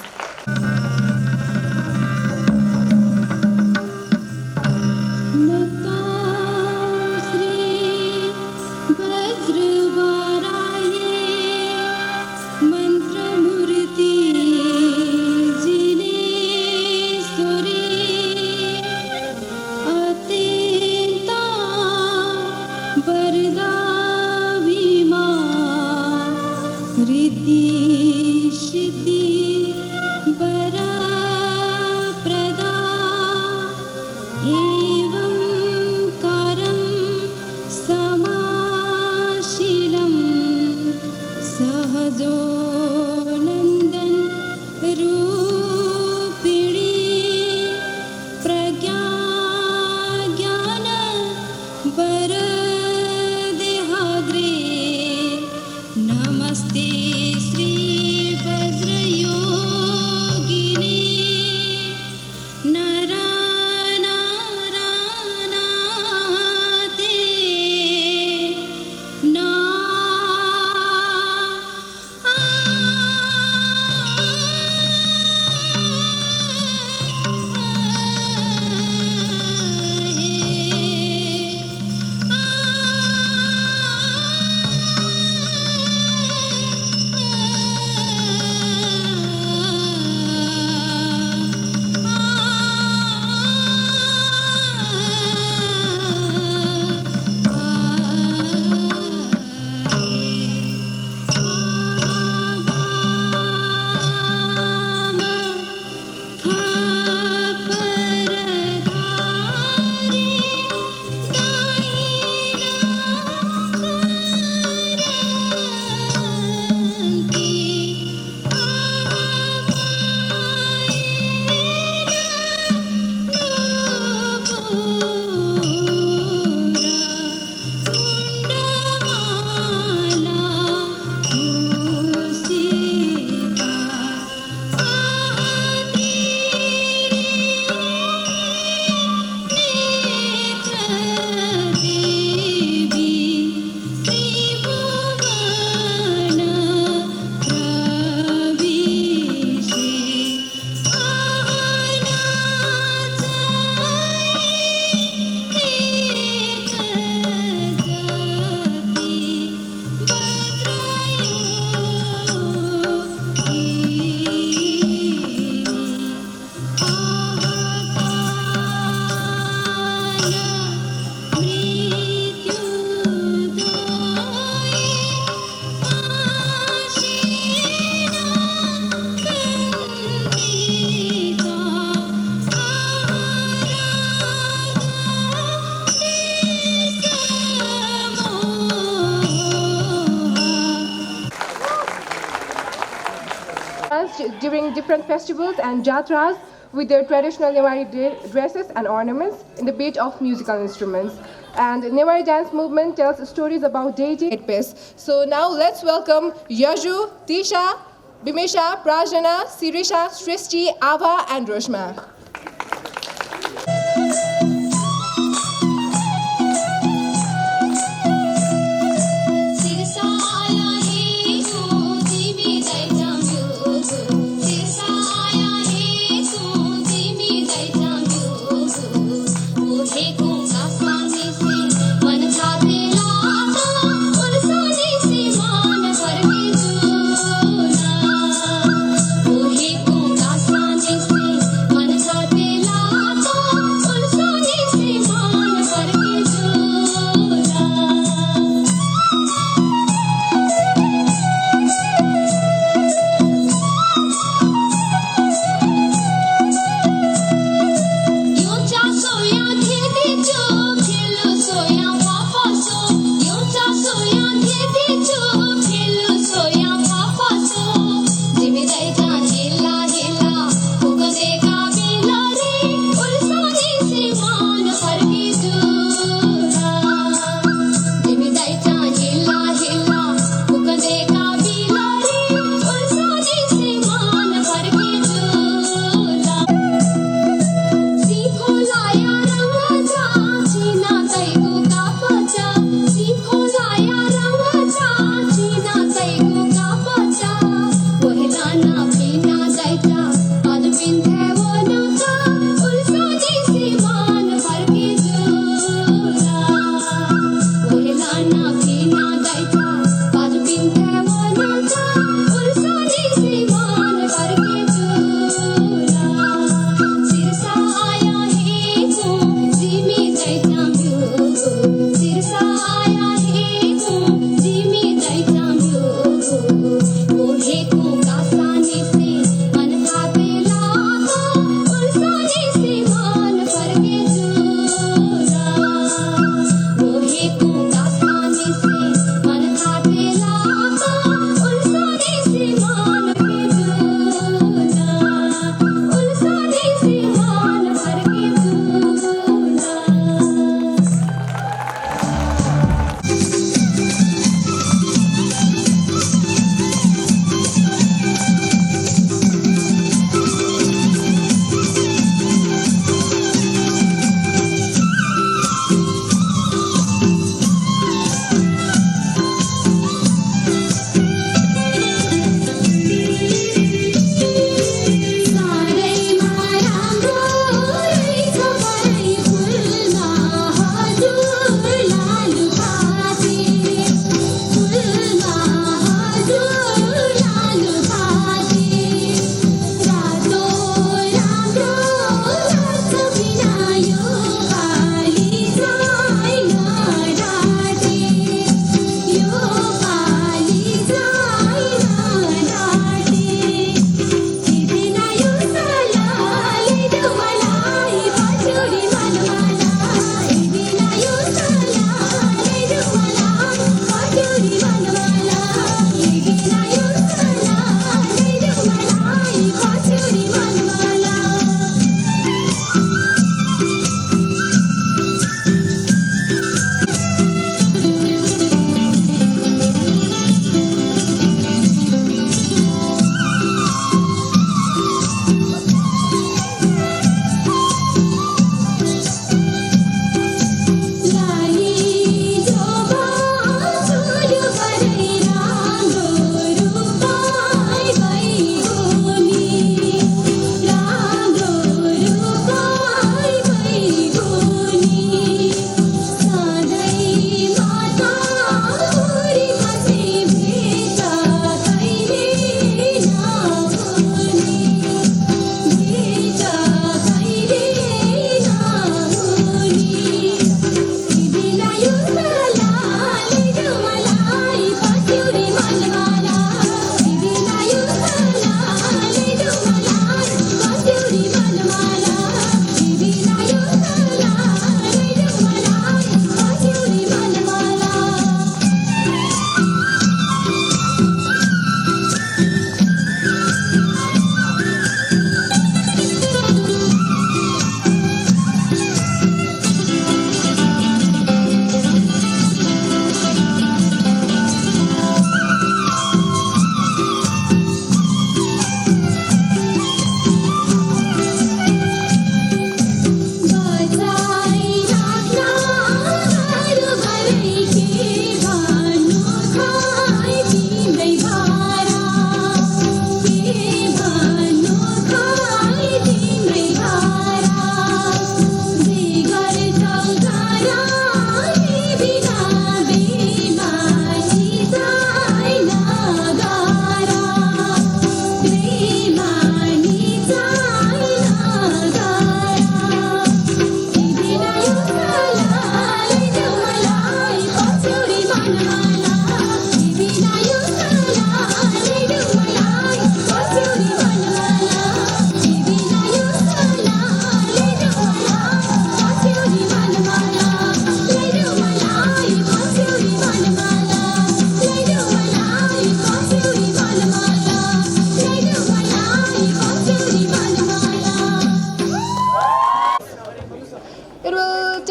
During different festivals and jatras with their traditional Newari dresses and ornaments in the beat of musical instruments. And Newari dance movement tells stories about deity at pace. So now let's welcome Yaju, Tisha, Bimesha, Prajana, Sirisha, Srishti, Ava and Roshma. Oh,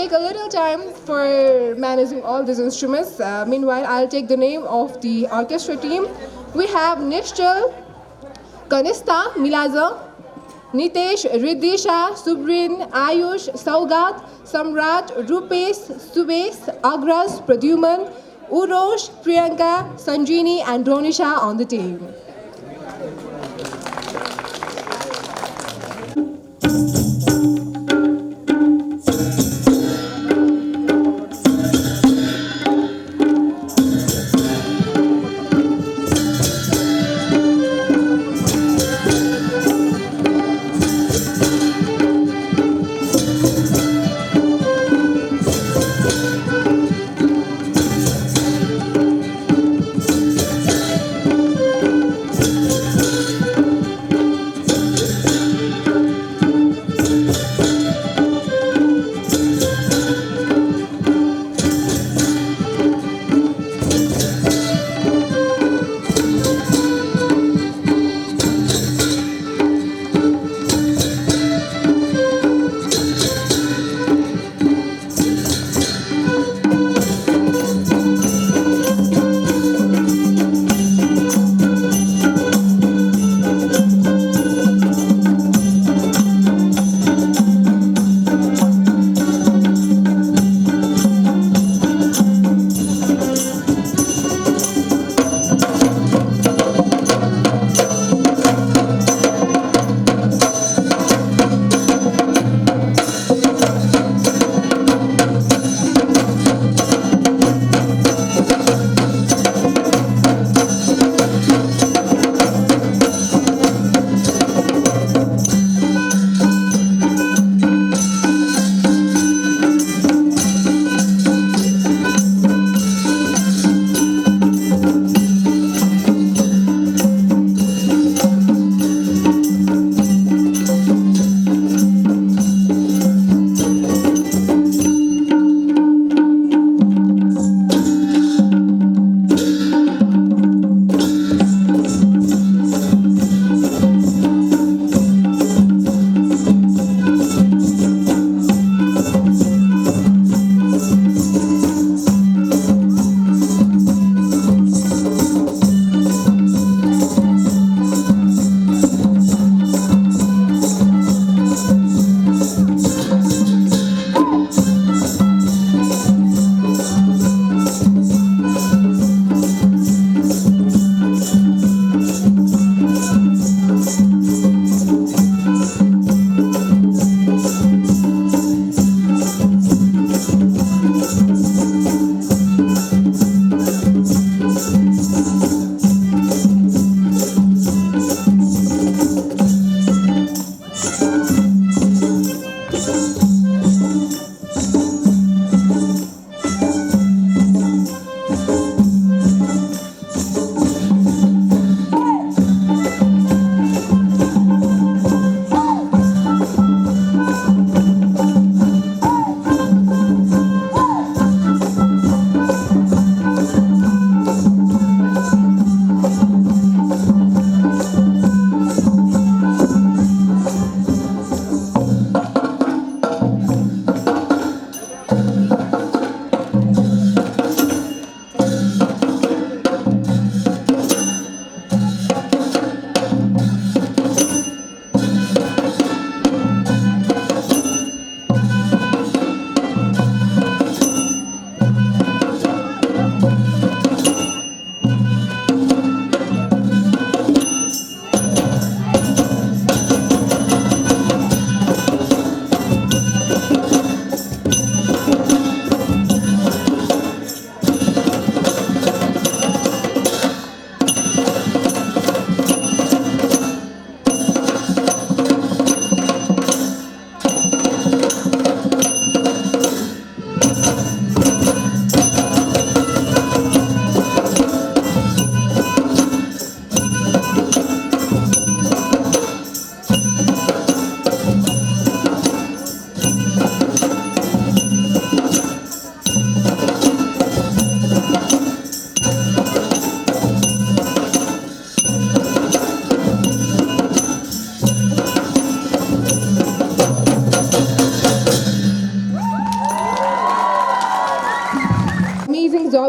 take a little time for managing all these instruments. Meanwhile, I'll take the name of the orchestra team. We have Nishchal, Kanista, Milaza, Nitesh, Riddhisha, Subrin, Ayush, Saugat, Samrat, Rupesh, Subes, Agras, Pradyuman, Urosh, Priyanka, Sanjini, and Ronisha on the team.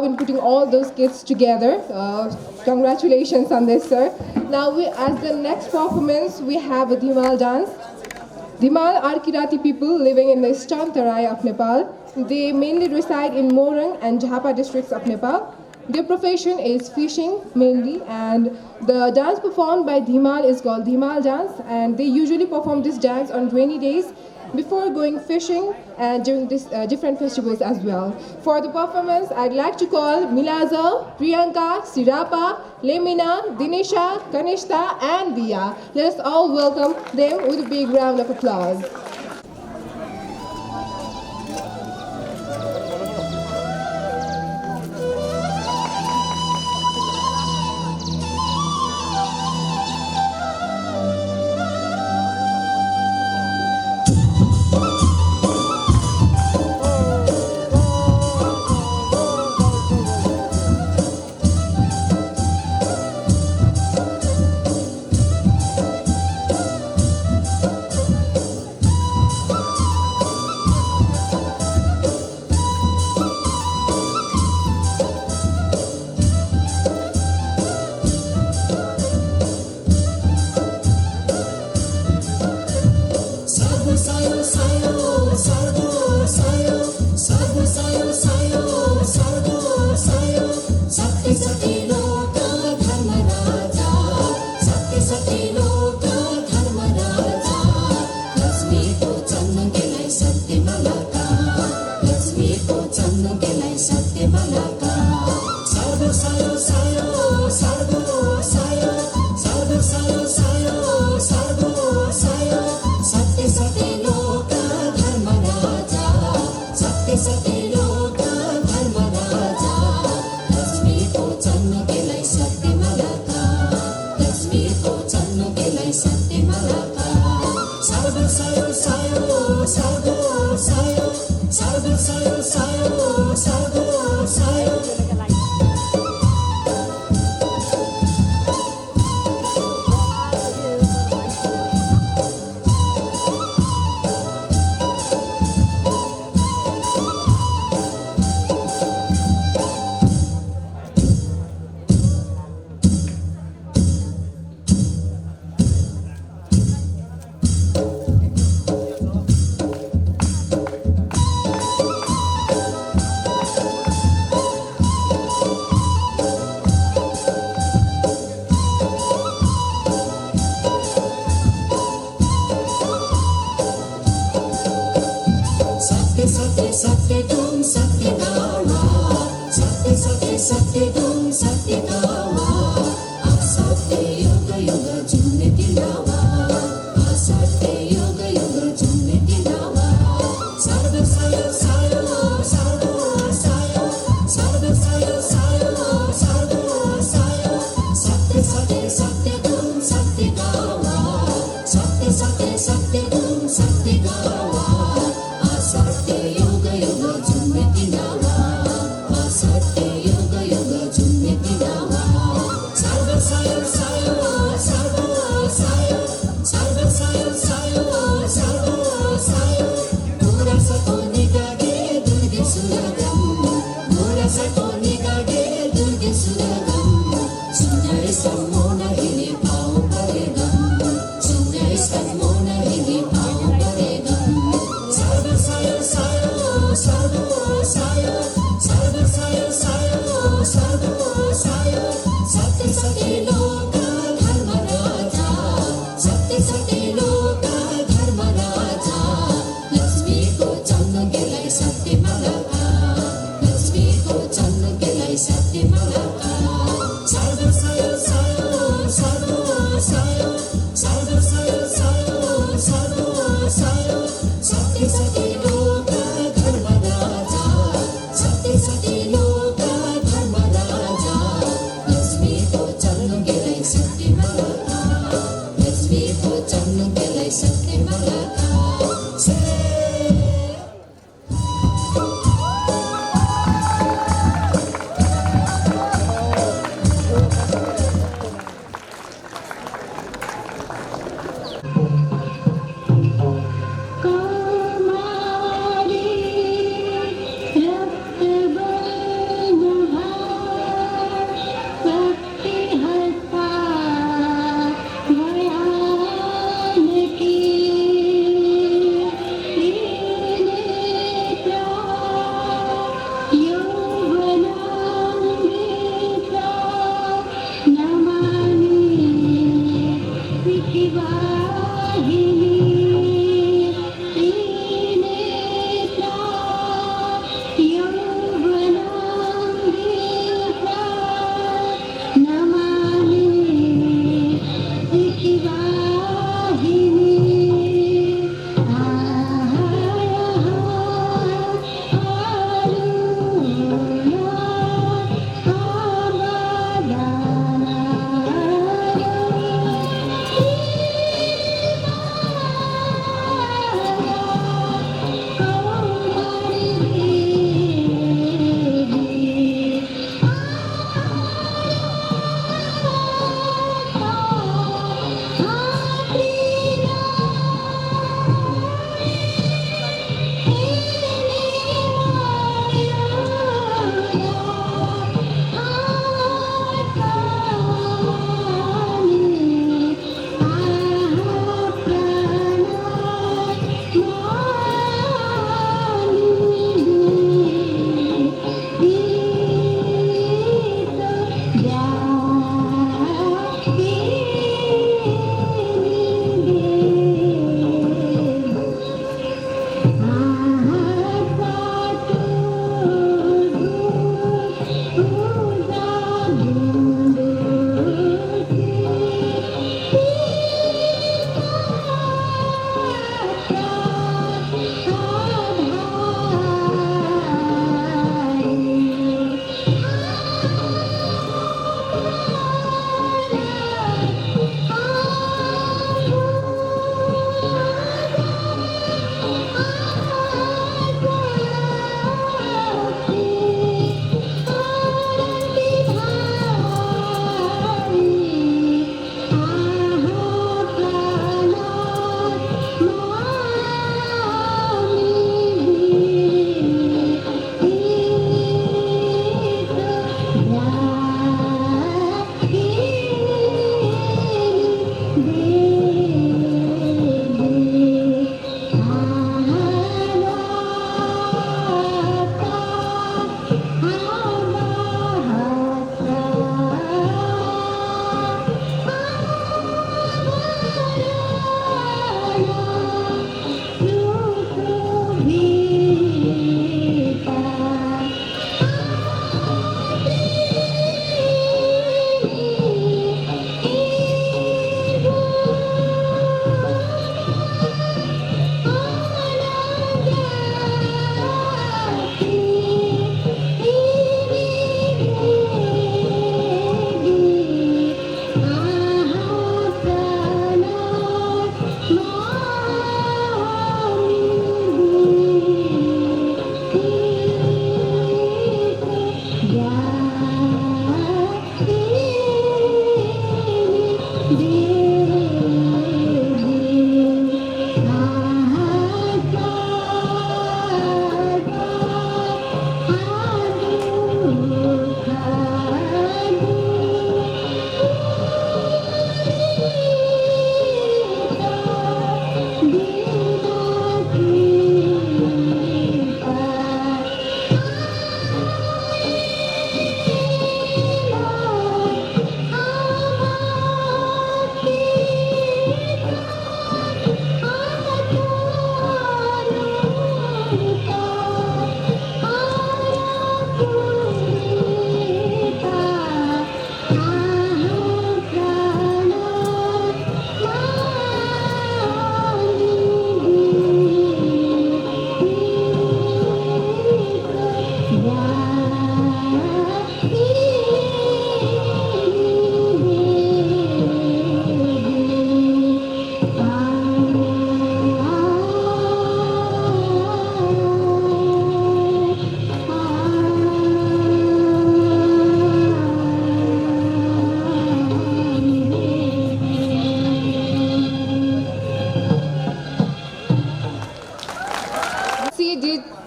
in putting all those kids together. Congratulations on this, sir. Now, as the next performance, we have a Dhimal dance. Dhimal are Kirati people living in the eastern Tarai of Nepal. They mainly reside in Morang and Jhapa districts of Nepal. Their profession is fishing mainly, and the dance performed by Dhimal is called Dhimal dance, and they usually perform this dance on rainy days before going fishing and during this different festivals as well. For the performance, I'd like to call Milaza, Priyanka, Sirapa, Lemina, Dinesha, Kanishta, and Dia. Let us all welcome them with a big round of applause.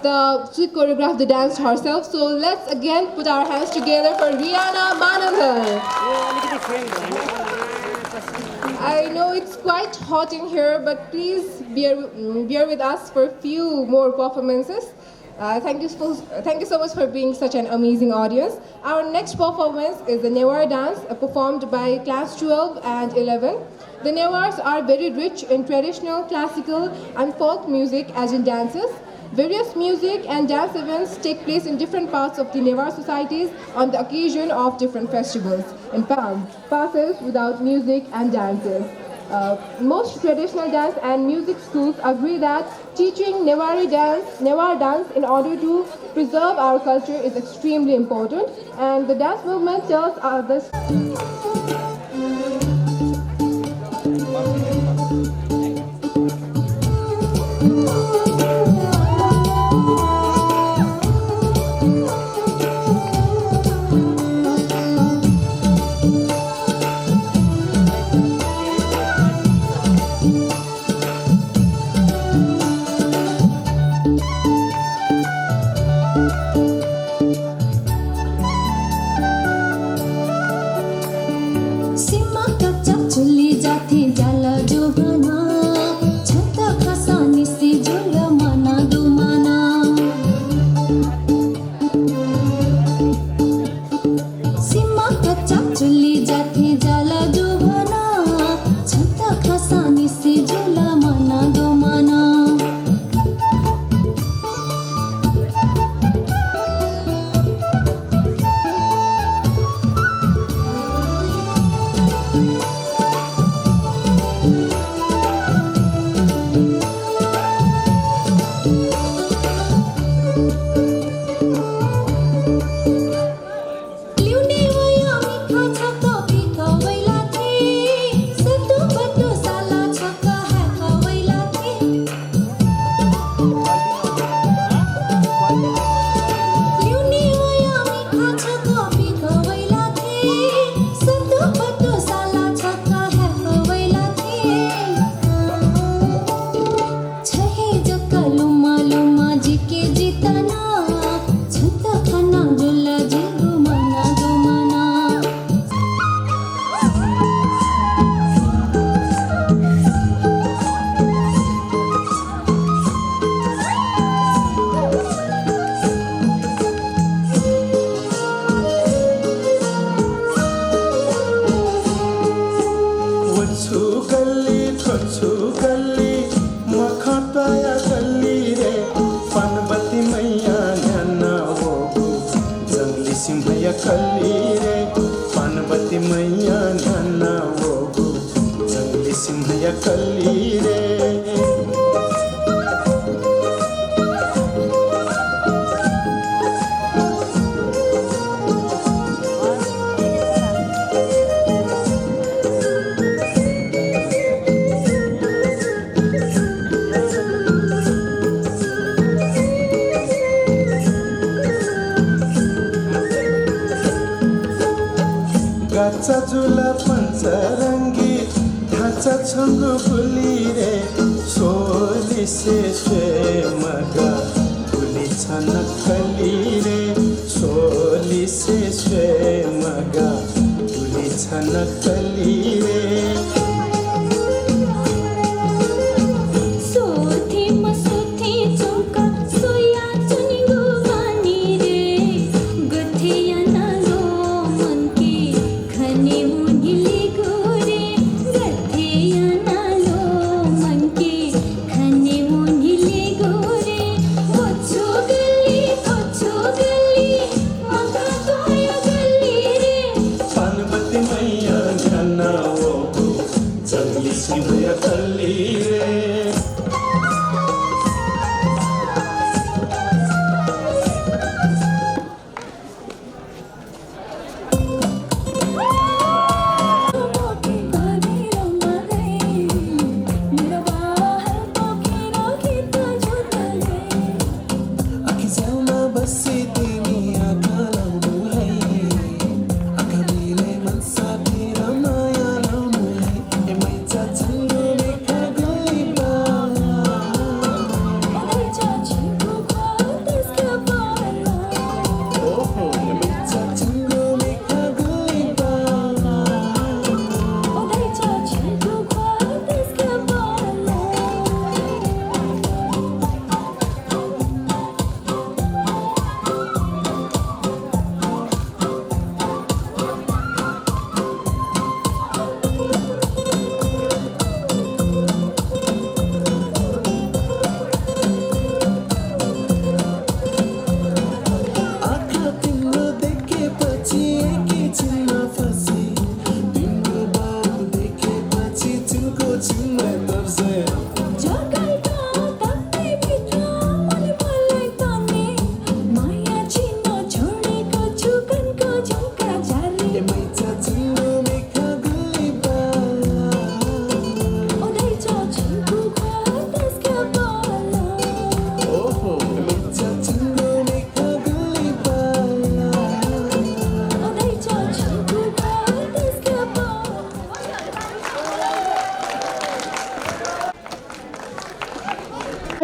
she choreographed the dance herself. So let's again put our hands together for Rihanna Manandhar. I know it's quite hot in here, but please bear with us for a few more performances. Thank you so much for being such an amazing audience. Our next performance is the Newar dance performed by class 12 and 11. The Newars are very rich in traditional, classical and folk music as in dances. Various music and dance events take place in different parts of the Newar societies on the occasion of different festivals and passes without music and dances. Most traditional dance and music schools agree that teaching Newar dance in order to preserve our culture is extremely important, and the dance movement tells us this. झुला पञ्चरङ्गी ढाँचा Changu fully रे सोली से मगा fully छ नक्कली रे सोली से मगा फुली छ नक्कली रे मैया घना वो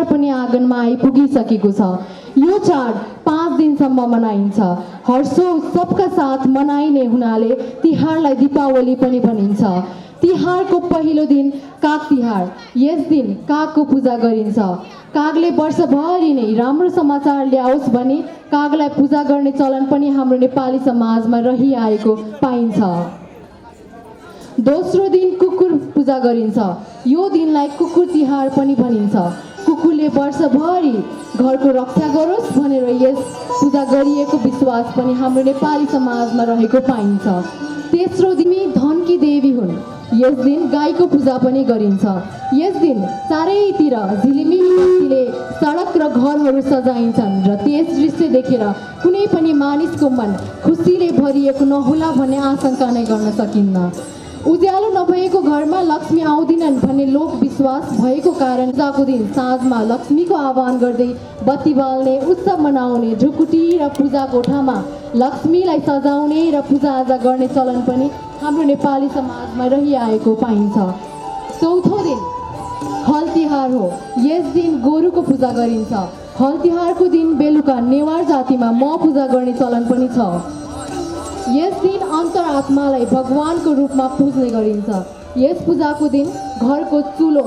पनि आँगनमा आइपुगिसकेको छ। यो चाड 5 दिनसम्म मनाइन्छ। हर्षोत्सवका साथ मनाइने हुनाले तिहारलाई दीपावली पनि भनिन्छ। तिहारको पहिलो दिन काग तिहार। यस दिन कागको पूजा गरिन्छ। कागले वर्षभरि नै राम्रो समाचार ल्याओस् भनी कागलाई पूजा गर्ने चलन पनि हाम्रो नेपाली समाजमा रहिआएको पाइन्छ। दोस्रो दिन कुकुर पूजा गरिन्छ। यो दिनलाई कुकुर तिहार पनि भनिन्छ। कुकुरले वर्षभरि घरको रक्षा गरोस् भनेर यस पूजा गरिएको विश्वास पनि हाम्रो नेपाली समाजमा रहेको पाइन्छ। तेस्रो दिन धनकी देवी हुन्। यस दिन गाईको पूजा पनि गरिन्छ। यस दिन चारैतिर झिलिमिली बत्तीले सडक र घरहरू सजाइन्छन् र त्यस दृश्य देखेर कुनै पनि मानिसको मन खुसीले भरिएको नहोला भन्ने आशंका नै गर्न सकिन्न। उज्यालो नभएको घरमा लक्ष्मी आउँदिनन् भन्ने लोकविश्वास भएको कारण पूजाको दिन साँझमा लक्ष्मीको आह्वान गर्दै बत्ती बाल्ने, उत्सव मनाउने, ढुकुटी र पूजा कोठामा लक्ष्मीलाई सजाउने र पूजाआजा गर्ने चलन पनि हाम्रो नेपाली समाजमा रहिआएको पाइन्छ। चौथो दिन हल तिहार हो। यस दिन गोरुको पूजा गरिन्छ। हल तिहारको दिन बेलुका नेवार जातिमा म पूजा गर्ने चलन पनि छ। यस दिन अन्तरात्मालाई भगवानको रूपमा पूज्ने गरिन्छ। यस पूजाको दिन घरको चुलो,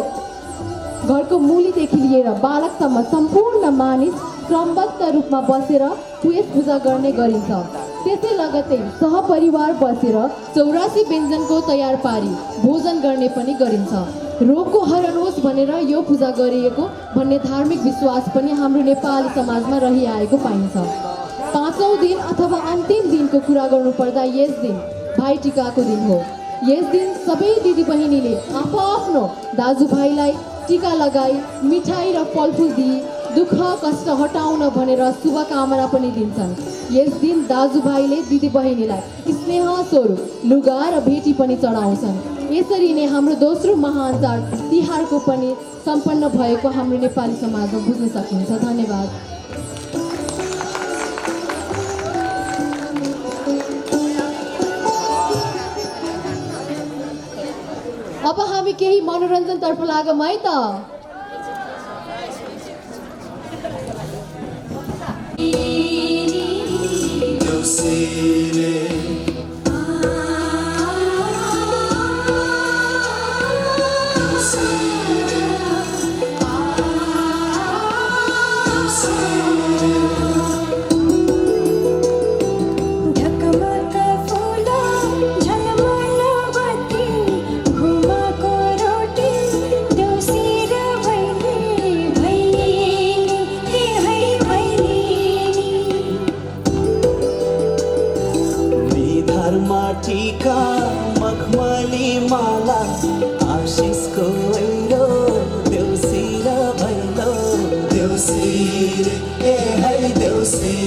घरको मुलीदेखि लिएर बालकसम्म सम्पूर्ण मानिस क्रमबद्ध रूपमा बसेर यस पूजा गर्ने गरिन्छ। त्यसै लगत्तै सहपरिवार बसेर 84 व्यञ्जनको तयार पारी भोजन गर्ने पनि गरिन्छ। रोगको हरण होस् भनेर यो पूजा गरिएको भन्ने धार्मिक विश्वास पनि हाम्रो नेपाली समाजमा रहिआएको पाइन्छ। पाँचौँ दिन अथवा अन्तिम दिनको कुरा गर्नुपर्दा यस दिन भाइटिकाको दिन हो। यस दिन सबै दिदीबहिनीले आफ्नो दाजुभाइलाई टिका लगाई मिठाई र फलफुल दिई दुःख कष्ट हटाउन भनेर शुभकामना पनि दिन्छन्। यस दिन दाजुभाइले दिदीबहिनीलाई स्नेह स्वरूप लुगा र भेटी पनि चढाउँछन्। यसरी नै हाम्रो दोस्रो महान चाड तिहारको पनि सम्पन्न भएको हाम्रो नेपाली समाजमा बुझ्न सकिन्छ। धन्यवाद। अब हामी केही मनोरञ्जनतर्फ लागौँ है त। टीका मखमली माला आशिषको ऐरो देउसी र भैलो देउसी रे ए है देउसी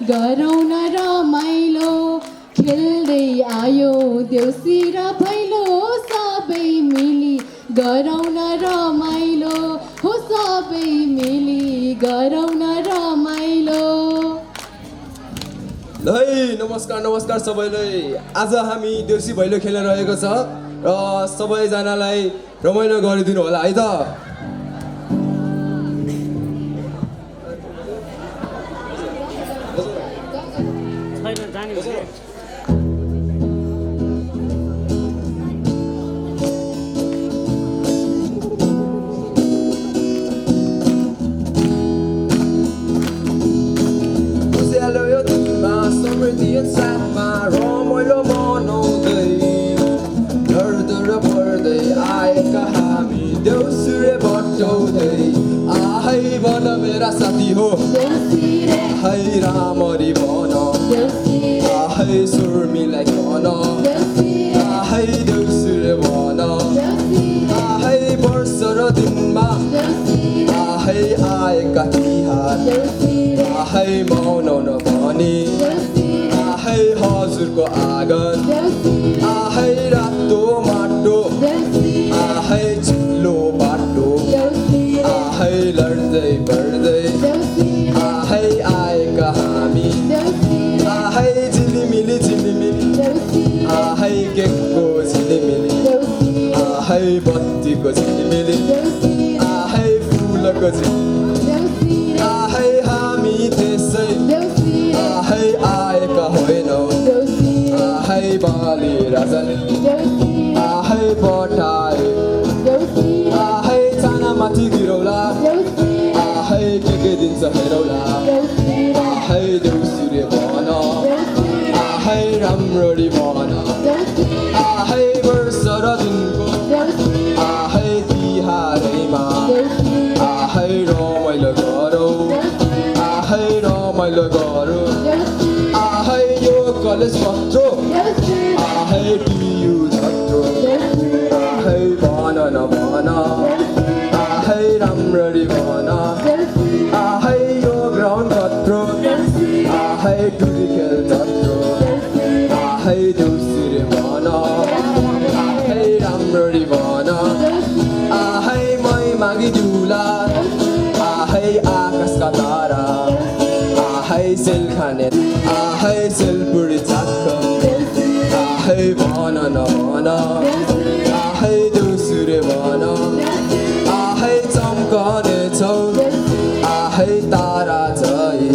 गरौँ न रमाइलो खेल्दै आयो देउसी र भैलो सबै मिली गरौँ न रमाइलो हो सबै मिली गरौँ न रमाइलो। है नमस्कार नमस्कार सबैलाई। आज हामी देउसी भैलो खेल्न रहेको छ र सबैजनालाई रमाइलो गरिदिनु होला है त। साथमा रमाइलो मनाउँदै डर डर पर्दै आएका हामी देउसुरे तिमीलाई भन आहै देउसुरे भन आहै वर्ष र दिनमा आहै आएका तिहार आहै मौन भनी आहै हजुरको आँगन आहै रातो माटो आहै चिल्लो बाटो आहै लड्दै बढ्दै आहै आएका हामी आहै झिलिमिली झिलिमिली आहै केकको झिलिमिली आहै बत्तीको झिलिमिली आहै फुलको झिलिमिली आहै हामी त्यसै आहै आएका होइनौ आहै बाली राजन आहै पठाए आहै चानामाथि गिरौला आहै के दिन्छ हेरौला आहै देउसुरे भन आहै राम्ररी भन आहै वर्ष र दिनको आहै तिहारैमा आहै रमाइलो गरौँ आहै रमाइलो गरौँ आहै यो कलेज पत्रो आहै टियु झट्रो आहै भन न भन आहै राम्ररी भन आहै यो ग्राउन्ड कत्रो आहै टुरी खेल जत्रो आहै देउसुरे भन आहै राम्ररी भन आहै मै मागिदिउला आहै आकाशका तारा आहै सेल खाने आहै सेलपुरी चाख आहै भन न भन आहै देउसुरे भन आहै चम्कने छौ आहै तारा झै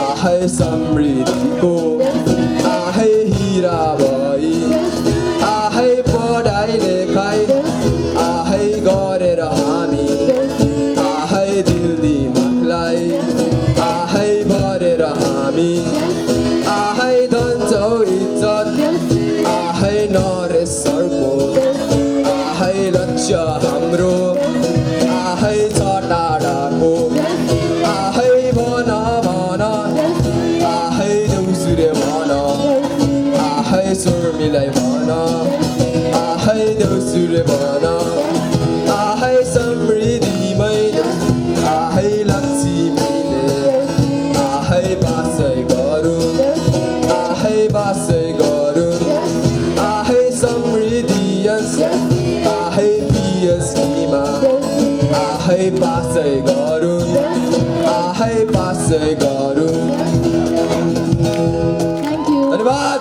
आहै समृद्धिको आहै हिरा भई आहै पढाइ लेखाइ आहै गरेर हामी आहै दिल दिमागलाई आहै भरेर हामी आहै धन्छौ इज्जत आहै नरेश्वरको आहै लक्ष्य हाम्रो आहै छ टाढाको आहै भन भन आहै देउसुरे भन आहै सुर्मीलाई भन आहै देउसुरे भन आहै समृद्धिमै आहै लक्ष्मीले आहै बासै गरौँ आहै बासै गरौँ आहै समृद्धि आहै पिएसकीमा आहै बासै गरौँ आहै बासै गरौँ धन्यवाद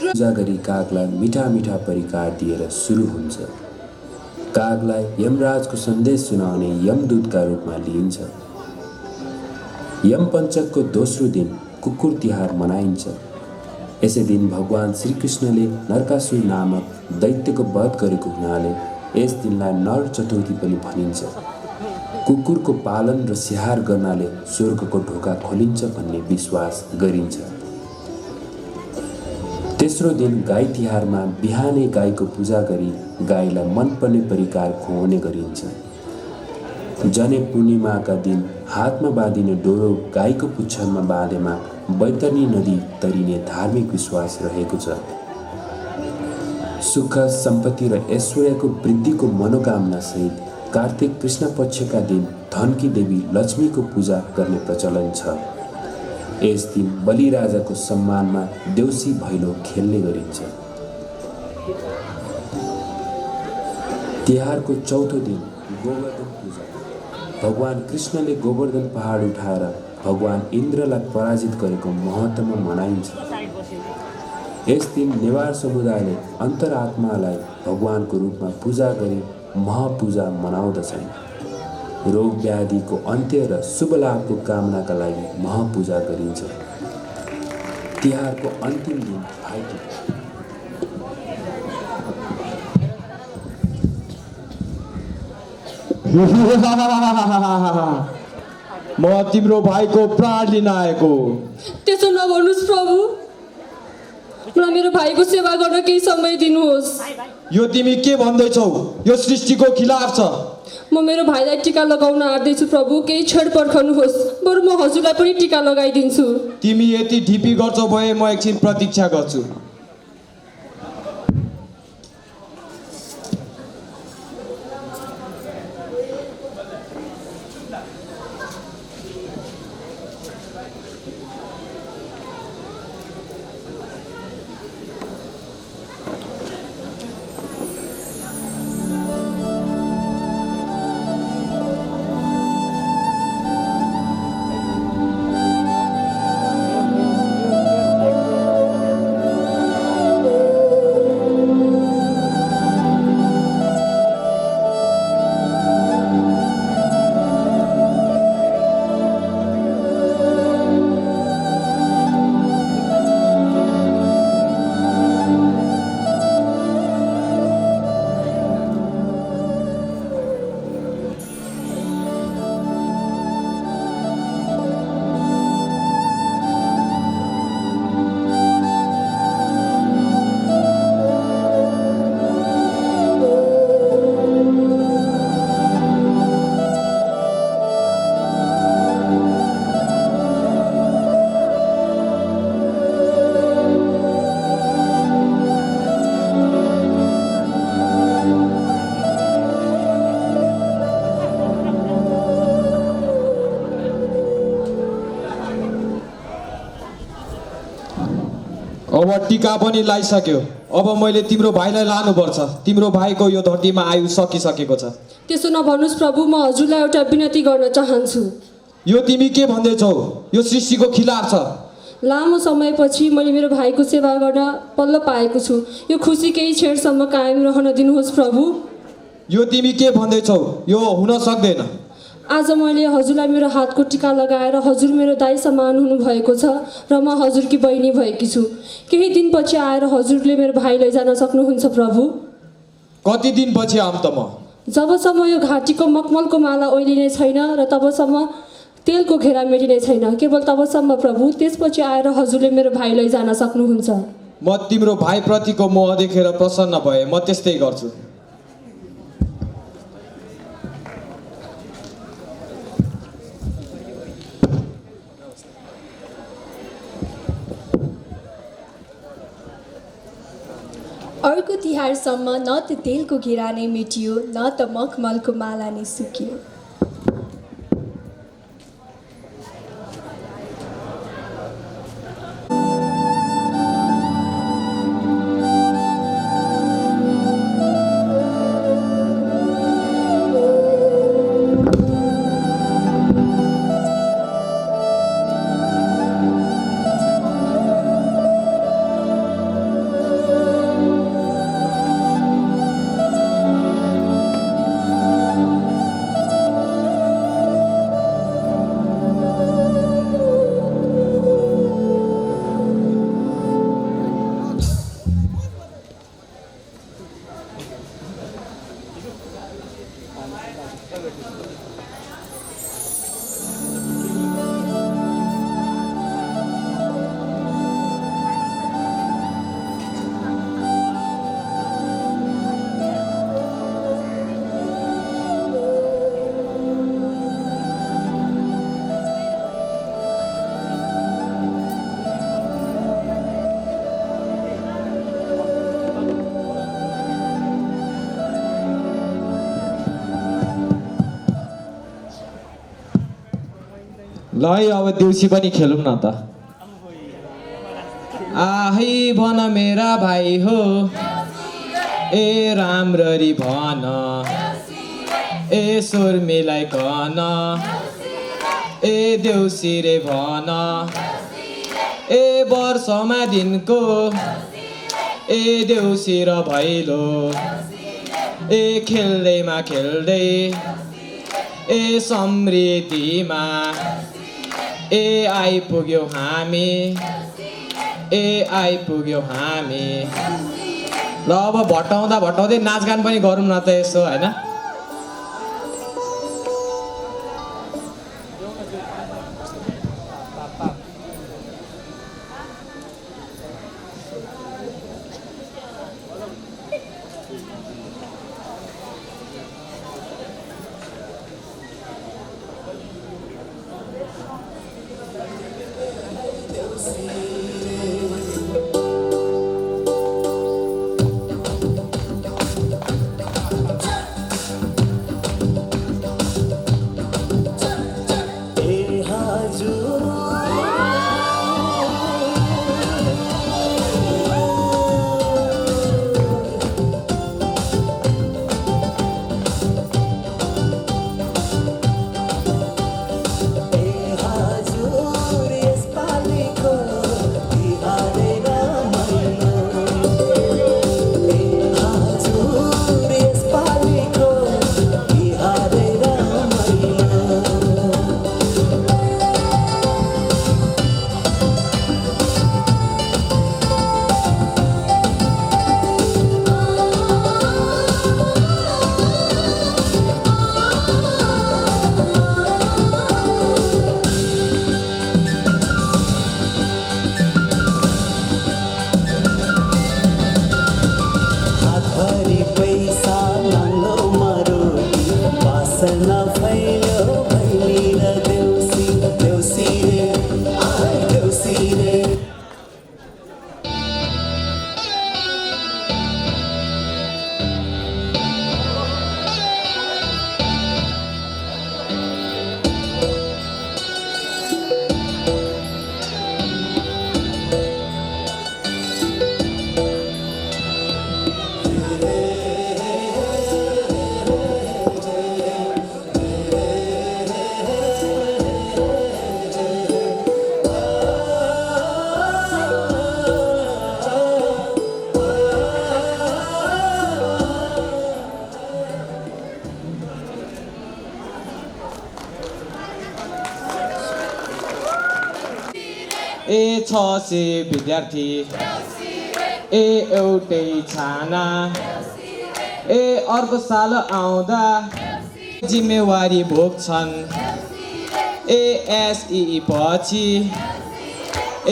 पूजा गरी कागलाई मिठा मिठा परिकार दिएर सुरु हुन्छ। कागलाई यमराजको सन्देश सुनाउने यमदूतका रूपमा लिइन्छ। यम पञ्चकको दोस्रो दिन कुकुर तिहार मनाइन्छ। यसै दिन भगवान श्रीकृष्णले नरकासुर नामक दैत्यको वध गरेको हुनाले यस दिनलाई नर चतुर्थी पनि भनिन्छ। कुकुरको पालन र स्याहार गर्नाले स्वर्गको ढोका खोलिन्छ भन्ने विश्वास गरिन्छ। तेस्रो दिन गाई तिहारमा बिहानै गाईको पूजा गरी गाईलाई मनपर्ने परिकार खुवाउने गरिन्छ। जने पूर्णिमाका दिन हातमा बाँधिने डोरो गाईको पुच्छरमा बाँधेमा बैतरणी नदी तरिने धार्मिक विश्वास रहेको छ। सुख सम्पत्ति र ऐश्वर्यको वृद्धिको मनोकामना सहित कार्तिक कृष्ण पक्षका दिन धनकी देवी लक्ष्मीको पूजा गर्ने प्रचलन छ। यस दिन बलिराजाको सम्मानमा देउसी भैलो खेल्ने गरिन्छ। तिहारको चौथो दिन गोवर्धन पूजा। भगवान कृष्णले गोवर्धन पहाड उठाएर भगवान इन्द्रलाई पराजित गरेको महत्त्वमा मनाइन्छ। यस दिन नेवार समुदायले अन्तरात्मालाई भगवानको रूपमा पूजा गरी महापूजा मनाउँदछन्। रोग व्याधिको अन्त्य र शुभ लाभको कामनाका लागि महापूजा गरिन्छ। तिहारको अन्तिम दिन भाइटिका। म तिम्रो भाइको प्राण लिन आएको। त्यसो नभन्नुहोस् प्रभु, मलाई मेरो भाइको सेवा गर्न केही समय दिनुहोस्। यो तिमी के भन्दैछौ? यो सृष्टिको खिलाफ छ। म मेरो भाइलाई टीका लगाउन आँट्दैछु प्रभु, केही क्षण पर्खनुहोस्, बरु म हजुरलाई पनि टीका लगाइदिन्छु। तिमी यति ढिपी गर्छौ भए म एकछिन प्रतीक्षा गर्छु। अब टीका पनि लगाइसक्यो। अब मैले तिम्रो भाइलाई लानुपर्छ। तिम्रो भाइको यो धरतीमा आयु सकिसकेको छ। त्यसो नभन्नुहोस् प्रभु, म हजुरलाई एउटा विनती गर्न चाहन्छु। यो तिमी के भन्दैछौ? यो सृष्टिको खिलाफ छ। लामो समयपछि मैले मेरो भाइको सेवा गर्न पल्लो पाएको छु। यो खुसी केही क्षणसम्म कायम रहन दिनुहोस् प्रभु। यो तिमी के भन्दैछौ? यो हुन सक्दैन। आज मैले हजुरलाई मेरो हातको टीका लगाएर हजुर मेरो दाइ समान हुनुभएको छ र म हजुरकी बहिनी भएकी छु। केही दिनपछि आएर हजुरले मेरो भाइ लैजान सक्नुहुन्छ प्रभु। कति दिनपछि आऊँ त म? जबसम्म यो घाँटीको मखमलको माला ओइलिने छैन र तबसम्म तेलको घेरा मेटिने छैन, केवल तबसम्म प्रभु। त्यसपछि आएर हजुरले मेरो भाइ लैजान सक्नुहुन्छ। म तिम्रो भाइप्रतिको मोह देखेर प्रसन्न भए, म त्यस्तै गर्छु। अर्को तिहारसम्म न त तेलको घेरा नै मेटियो, न त मखमलको माला नै सुकियो। ल है अब देउसी पनि खेलौँ न त आहै भन मेरा भाइ हो ए राम्ररी भन ए स्वर मिलाइकन ए देउसी रे भन ए वर्षमा दिनको ए देउसी र भैलो ए खेल्दैमा खेल्दै ए समृद्धिमा ए आइपुग्यौ हामी ए आइपुग्यौ हामी ल अब भट्टाउँदा भट्टाउँदै नाचगान पनि गरौँ न त यसो होइन ए 600 विद्यार्थी ए एउटै छाना ए अर्को साल आउँदा जिम्मेवारी भोग्छन् ए एसई पछि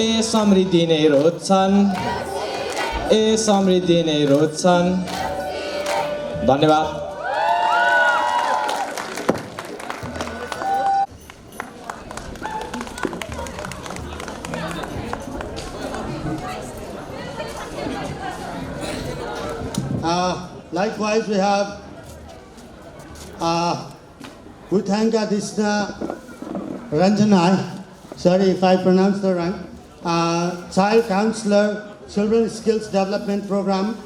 ए समृद्धि नै रोज्छन् ए समृद्धि नै रोज्छन् धन्यवाद Likewise, we thank Adishna Ranjanai, sorry if I pronounced the wrong, Child Counselor, Children Skills Development Program,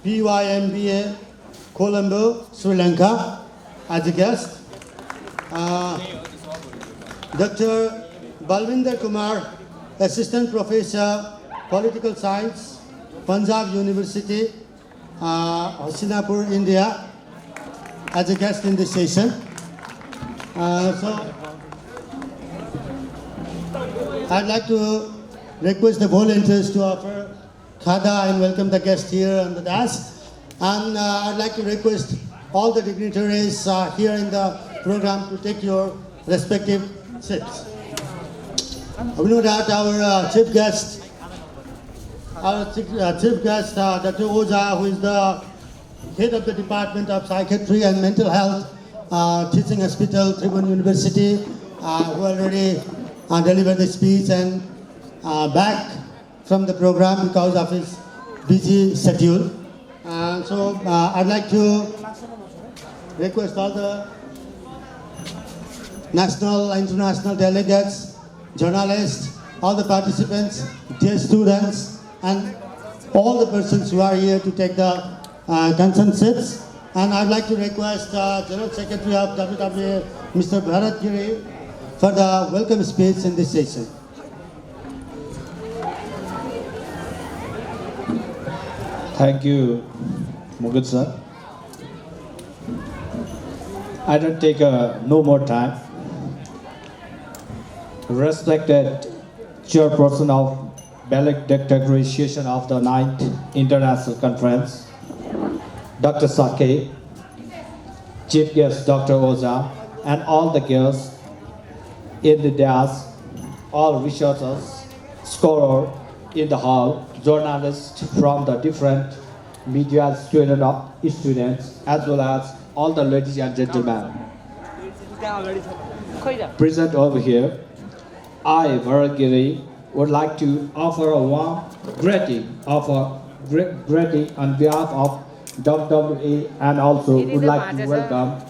PYMBA, Colombo, Sri Lanka, as a guest. Dr. Balwinder Kumar, Assistant Professor, Political Science, Punjab University, Hastinapur, India, as a guest in this session. So, I'd like to request the volunteers to offer khada and welcome the guest here on the dais. And I'd like to request all the dignitaries here in the program to take your respective seats. We know that our chief guest, Dr. Oza, who is the head of the Department of Psychiatry and Mental Health, Teaching Hospital, Tribhuvan University, who already delivered the speech and back from the program because of his busy schedule. So I'd like to request all the national, international delegates, journalists, all the participants, dear students, and all the persons who are here to take the concerned seats. And I'd like to request General Secretary of WWA, Mr. Bharat Giri, for the welcome speech in this session. Thank you, Mugad sir. I don't take no more time. Respected Chairperson of Valedictorian of the 9th International Conference, Dr. Sake, Chief Guest Dr. Oza, and all the guests in the dais, all researchers, scholars in the hall, journalists from the different media students, as well as all the ladies and gentlemen present over here. I, Bharat Giri, would like to offer a warm greeting on behalf of WWA, and also would like to welcome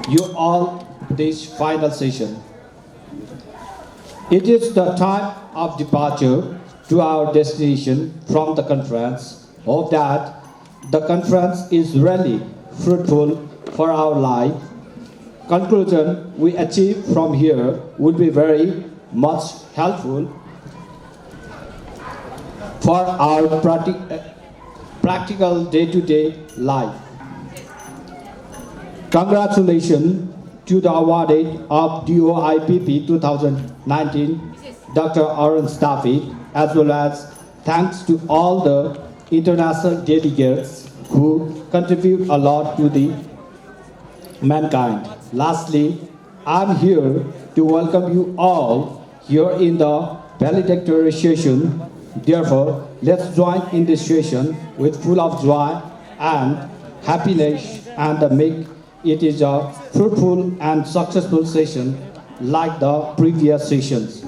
you all this final session. It is the time of departure to our destination from the conference. Hope that the conference is really fruitful for our life. Conclusion we achieve from here would be very much helpful for our practical day-to-day life. Congratulations to the awardee of DOIPP 2019, Dr. Arun Staffy, as well as thanks to all the international delegates who contribute a lot to the mankind. Lastly, I'm here to welcome you all here in the valedictory session. Therefore, let's join in this session with full of joy and happiness and make it is a fruitful and successful session like the previous sessions.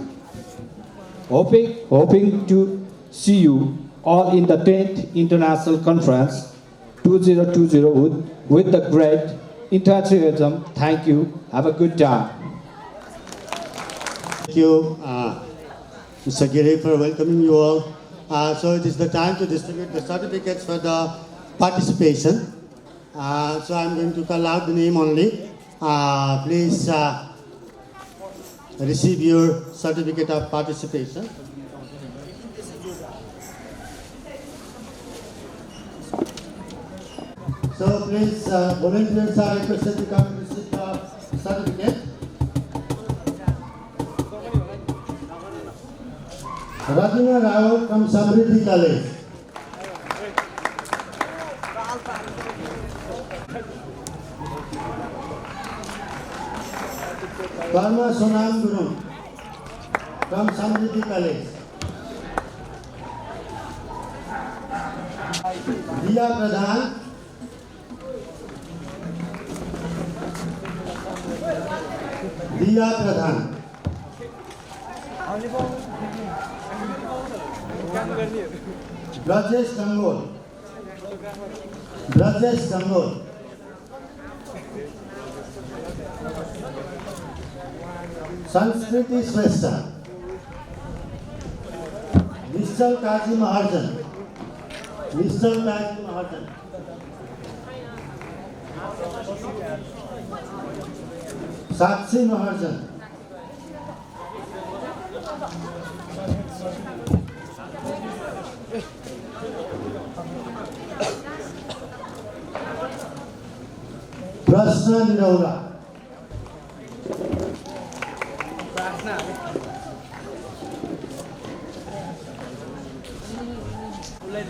Hoping to see you all in the 10th International Conference 2020 with the great enthusiasm. Thank you. Have a good time. Thank you, Mr. Giri, for welcoming you all. So it is the time to distribute the certificates for the participation. So I'm going to call out the name only. Please receive your certificate of participation. So please, volunteers are requested to come and receive the certificate. Rajina Rao from Samriddhi College. Karma Sonam Guru from Samriddhi College. Diya Pradhan. Diya Pradhan. Brajesh Gangol. Brajesh Gangol. Sanskriti Shrestha. Nishal Kaji Maharjan. Nishal Kaji Maharjan. Sakshi Maharjan. Prashna Niraula.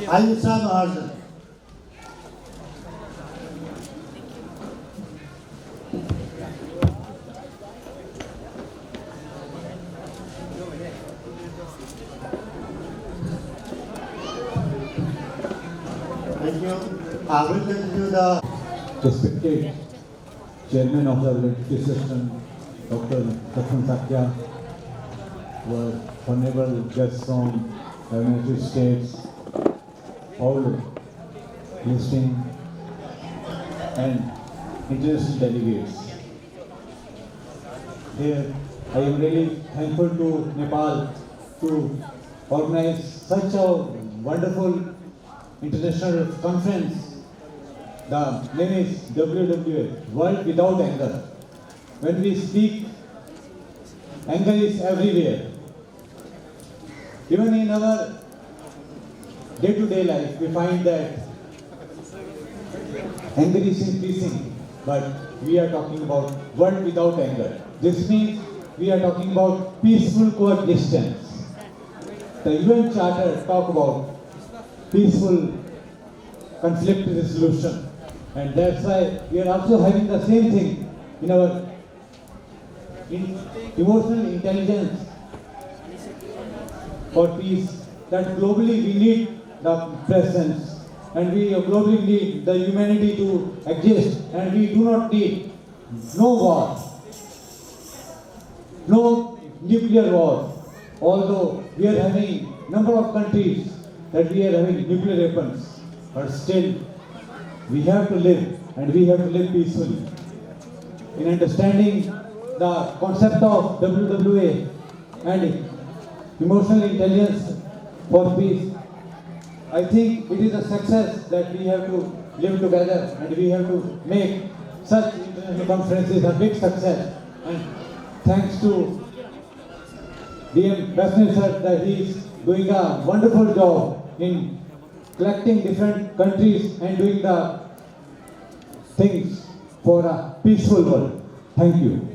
Ayusha Maharjan. Thank you. I will continue the respected Chairman of the Electricity System, Dr. Lakshman Sakya, were honorable guests from the United States, all listening, and international delegates. Here, I am really thankful to Nepal to organize such a wonderful international conference. The name is WWA, World Without Anger. When we speak, anger is everywhere. Even in our day-to-day life, we find that anger is increasing, but we are talking about world without anger. This means we are talking about peaceful coexistence. The UN Charter talk about peaceful conflict resolution, and that's why we are also having the same thing in our emotional intelligence for peace, that globally we need the presence and we globally need the humanity to exist, and we do not need no war, no nuclear war, although we are having number of countries that we are having nuclear weapons, but still we have to live, and we have to live peacefully. In understanding the concept of WWA and emotional intelligence for peace, I think it is a success that we have to live together, and we have to make such international conferences a big success. And thanks to DM Basnil sir that he is doing a wonderful job in collecting different countries and doing the things for a peaceful world. Thank you.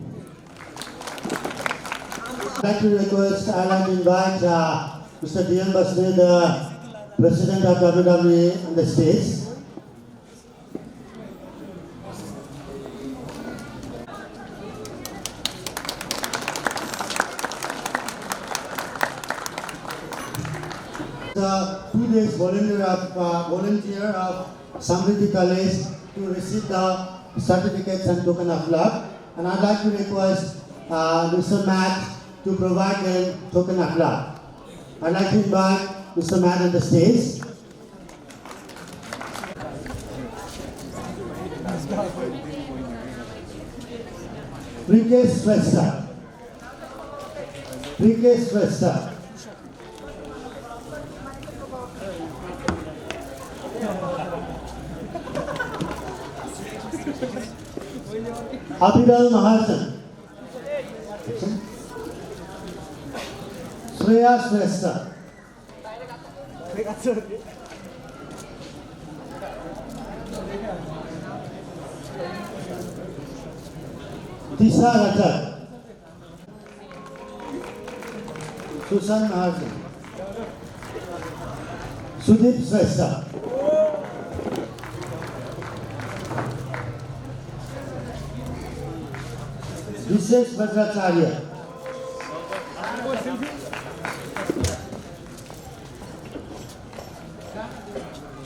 I'd like to invite Mr. DM Basnil, the President of WWA on the stage. The 2 days volunteer of Samriddhi College to receive the certificates and token of love, and I'd like to request Mr. Matt to provide them token of love. I'd like to invite Mr. Matt on the stage. Prikesh Swesta. Prikesh Swesta. Abhiral Mahajan. Shreya Swesta. Disha Rajat. Susan Mahajan. Sudip Swesta. Vishesh Bhadracharya.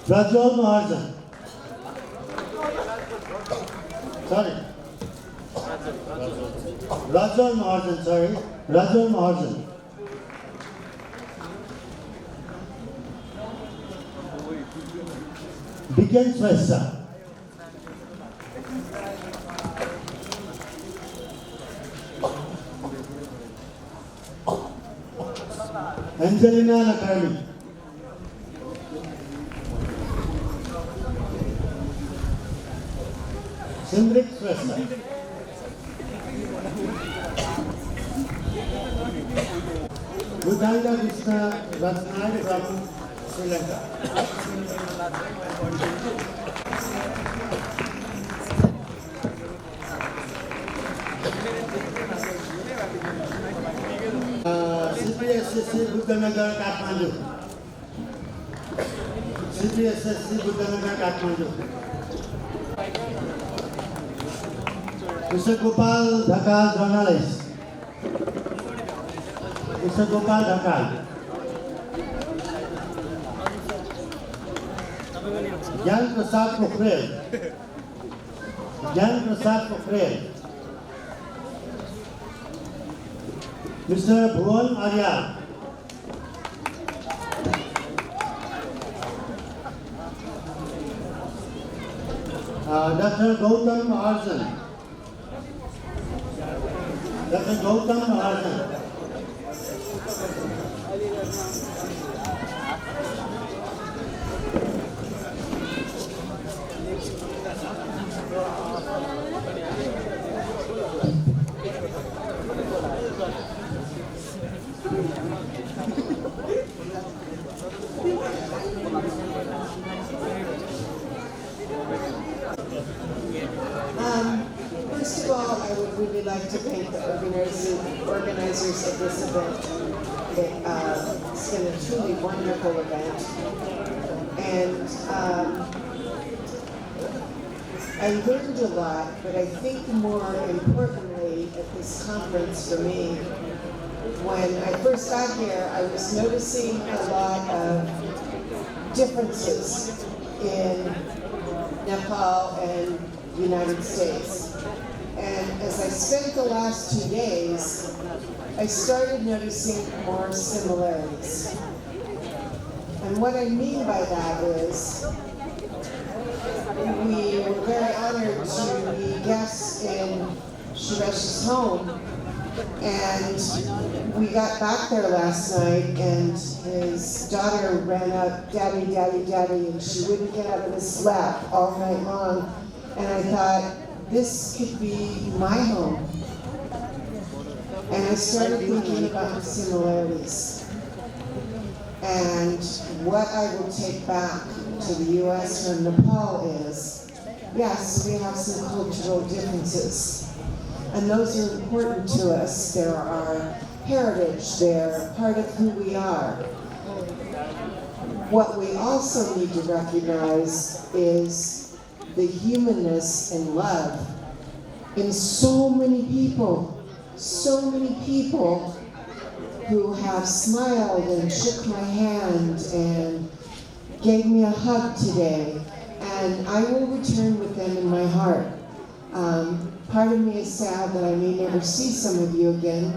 Rajol Mahajan. Sorry. Rajol Mahajan, sorry. Rajol Mahajan. Begin Swesta. Angelina Nakarni. Simrit Swesta. Budanga Krishna Ratnai from Sri Lanka. CPSSC Buddhanagar Kathmandu. CPSSC Buddhanagar Kathmandu. Mr. Gopal Dhakal, journalist. Mr. Gopal Dhakal. Gyan Prasad Pokhrel. Gyan Prasad Pokhrel. Mr. Bhuvan Arya. Dr. Gautam Arjan. Dr. Gautam Arjan. First of all, I would really like to thank the organizers of this event. It's been a truly wonderful event. And I learned a lot, but I think more importantly at this conference for me, when I first got here, I was noticing a lot of differences in Nepal and the United States. And as I spent the last 2 days, I started noticing more similarities. And what I mean by that is, we were very honored to be guests in Suresh's home, and we got back there last night, and his daughter ran up, "Daddy, Daddy, Daddy," and she wouldn't get out of his lap all night long. And I thought, this could be my home. And I started thinking about the similarities and what I will take back to the U.S. from Nepal is, yes, we have some cultural differences, and those are important to us. They're our heritage, they're part of who we are. What we also need to recognize is the humanness and love in so many people who have smiled and shook my hand and gave me a hug today, and I will return with them in my heart. Part of me is sad that I may never see some of you again,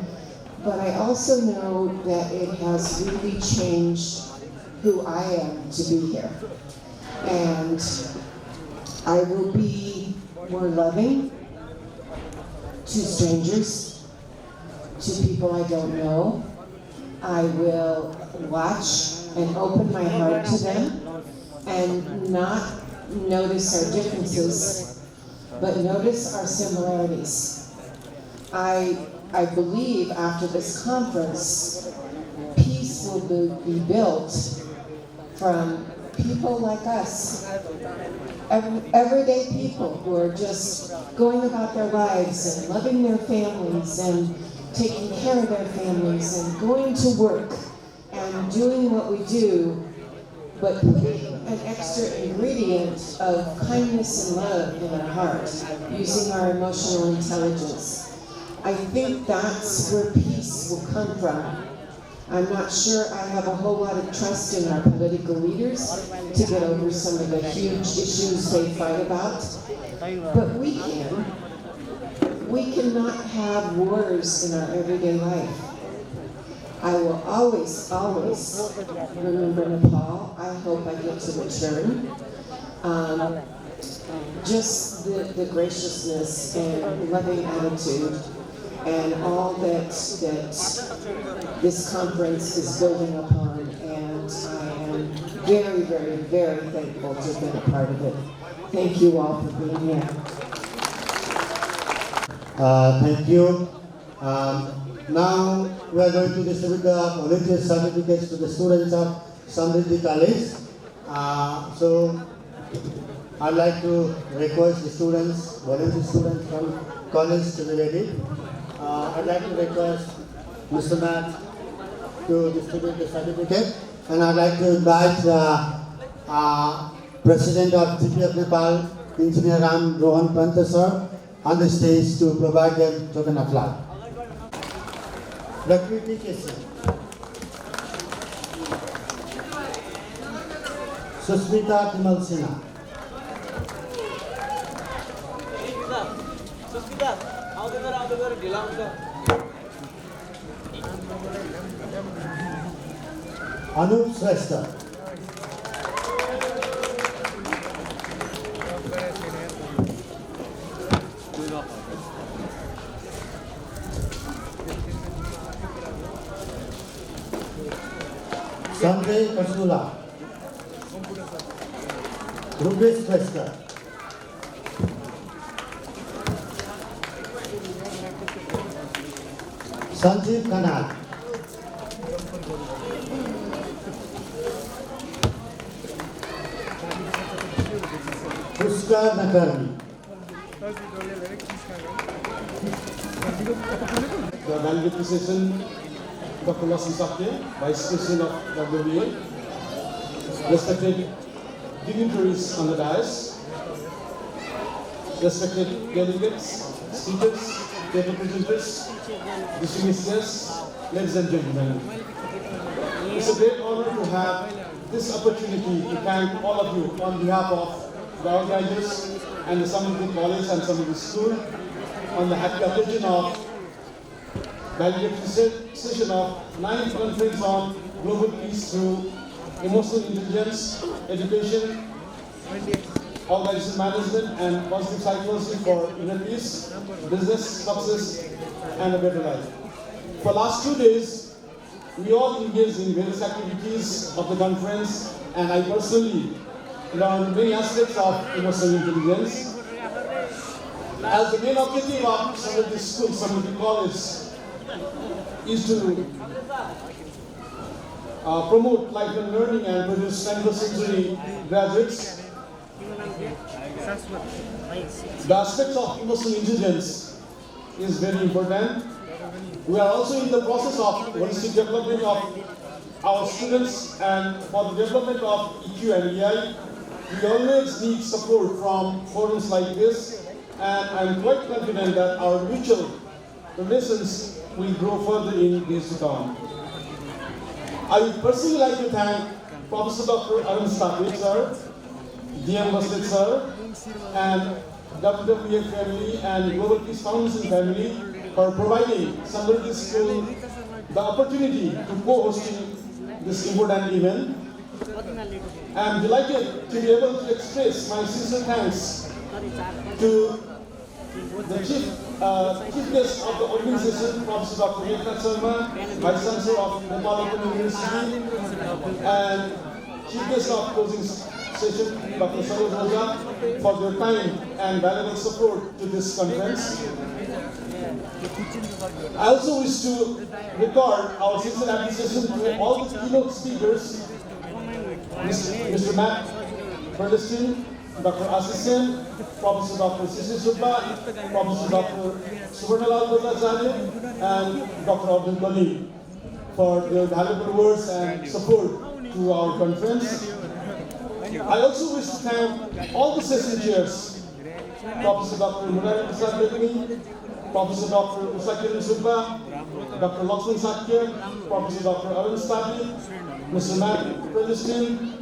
but I also know that it has really changed who I am to be here. And I will be more loving to strangers, to people I don't know. I will watch and open my heart to them and not notice our differences, but notice our similarities. I believe after this conference, peace will be built from people like us, everyday people who are just going about their lives and loving their families and taking care of their families and going to work and doing what we do, but putting an extra ingredient of kindness and love in our heart, using our emotional intelligence. I think that's where peace will come from. I'm not sure I have a whole lot of trust in our political leaders to get over some of the huge issues they fight about, but we can. We cannot have wars in our everyday life. I will always, always remember Nepal. I hope I get to return. Just the graciousness and loving attitude and all that this conference is building upon, and I am very, very, very thankful to have been a part of it. Thank you all for being here. Thank you. Now we are going to distribute the volunteer certificates to the students of Samriddhi College. So I'd like to request the students, volunteer students from college to be ready. I'd like to request Mr. Matt to distribute the certificate, and I'd like to invite President of TPF Nepal, Engineer Ram Rohan Panta sir, on the stage to provide them token of love. Prakriti Kesi, Susmita Timal Sinha, Anup Shrestha, Sanjay Kasula, Rupesh Presta, Sanjeev Kanal, Pushkar Nakarni. The valued appreciation, Dr. Lawson Sakya, Vice President of WWA, respected dignitaries on the dais, respected delegates, speakers, state representatives, distinguished guests, ladies and gentlemen. It's a great honor to have this opportunity to thank all of you on behalf of the organizers and the Samruddhi College and Samruddhi School on the happy occasion of valued session of 9th Conference on Global Peace through Emotional Intelligence, Education, Organization Management, and Positive Psychology for Inner Peace, Business Success, and a Better Life. For last 2 days, we all engaged in various activities of the conference, and I personally learned many aspects of emotional intelligence. As the main objective of Samruddhi School, Samruddhi College, is to promote lifelong learning and produce 21st century graduates. The aspects of emotional intelligence is very important. We are also in the process of holistic development of our students, and for the development of EQ and EI, we always need support from forums like this, and I'm quite confident that our mutual relations will grow further in days to come. I would personally like to thank Professor Dr. Arun Stafi, sir, DM Baslet, sir, and WWA family and Global Peace Foundation family for providing Samruddhi School the opportunity to co-hosting this important event. I am delighted to be able to express my sincere thanks to the chief guest of the organization, Professor Dr. Eknath Sharma, Vice Chancellor of Nepal Open University, and chief guest of closing session, Dr. Saroj Oza, for their time and valuable support to this conference. I also wish to record our sincere appreciation to all the keynote speakers, Mr. Matt Bernstein, Dr. Asisen, Professor Dr. Sisi Subba, Professor Dr. Subhanalal Bhattacharya, and Dr. Abdul Kali for their valuable words and support to our conference. I also wish to thank all the session chairs, Professor Dr. Murari Prasad Redmi, Professor Dr. Usakiran Subba, Dr. Lakshman Sakya, Professor Dr. Arun Stafi, Mr. Matt Bernstein,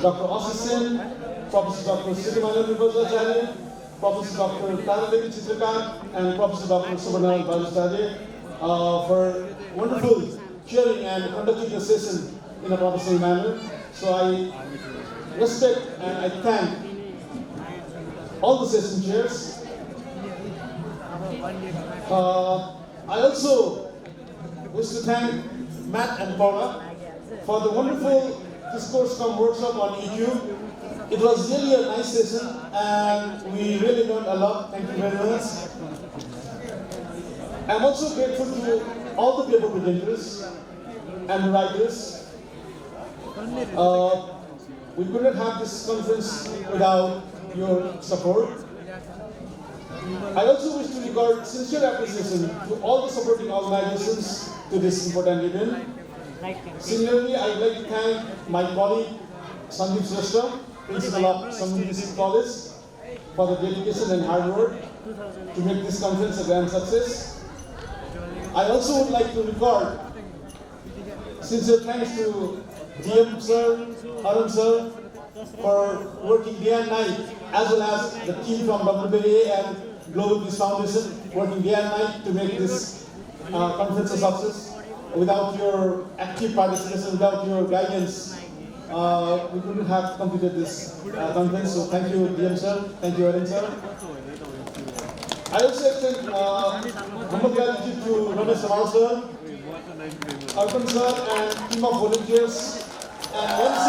Dr. Asisen, Professor Dr. Srimanand Bhattacharya, Professor Dr. Taradevi Chitrakar, and Professor Dr. Subhanalal Bhattacharya for wonderful chairing and conducting the session in a professional manner. So I respect and I thank all the session chairs. I also wish to thank Matt and Paula for the wonderful discourse cum workshop on EQ. It was really a nice session and we really learned a lot. Thank you very much. I'm also grateful to all the paper presenters and writers. We could not have this conference without your support. I also wish to record sincere appreciation to all the supporting organizations to this important event. Similarly, I would like to thank my colleague Sandeep Shrestha, Principal of Samruddhi College, for the dedication and hard work to make this conference a grand success. I also would like to record sincere thanks to DM sir, Arun sir, for working day and night, as well as the team from WWA and Global Peace Foundation, working day and night to make this conference a success. Without your active participation, without your guidance, we couldn't have completed this conference. So thank you, DM sir, thank you, Arun sir. I also extend humble gratitude to Ramesh Samal sir, Arpan sir, and team of volunteers and MC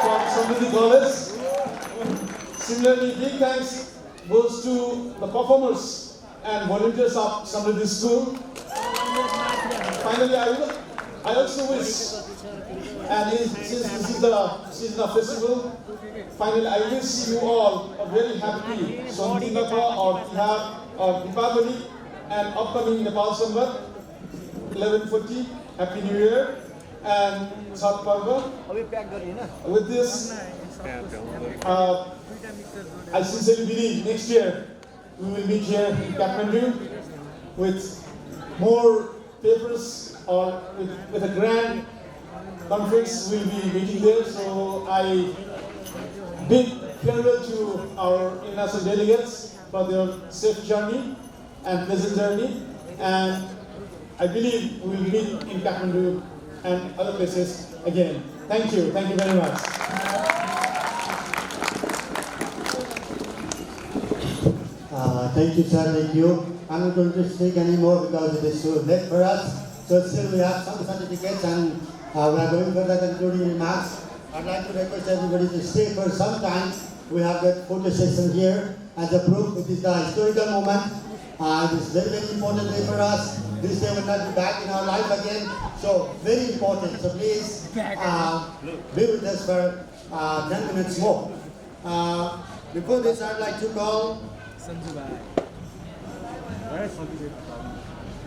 from Samriddhi College. Similarly, big thanks goes to the performers and volunteers of Samriddhi School. Finally, I also wish, and since this is the season of festival, finally I wish you all a very happy Shandinaka or Tihar or Deepavali and upcoming Nepal Samvat 1140. Happy New Year and Chhat Parva. With this, I sincerely believe next year we will meet here in Kathmandu with more papers or with a grand conference. We'll be meeting there. So I bid farewell to our international delegates for their safe journey and pleasant journey. And I believe we will meet in Kathmandu and other places again. Thank you. Thank you very much. Thank you, sir. Thank you. I'm not going to speak anymore because it is too late for us. So still we have some certificates and we are going for the concluding remarks. I'd like to request everybody to stay for some time. We have that photo session here as a proof. It is the historical moment. It is very, very important day for us. This day will not be back in our life again. So very important. So please be with us for 10 minutes more. Before this, I'd like to call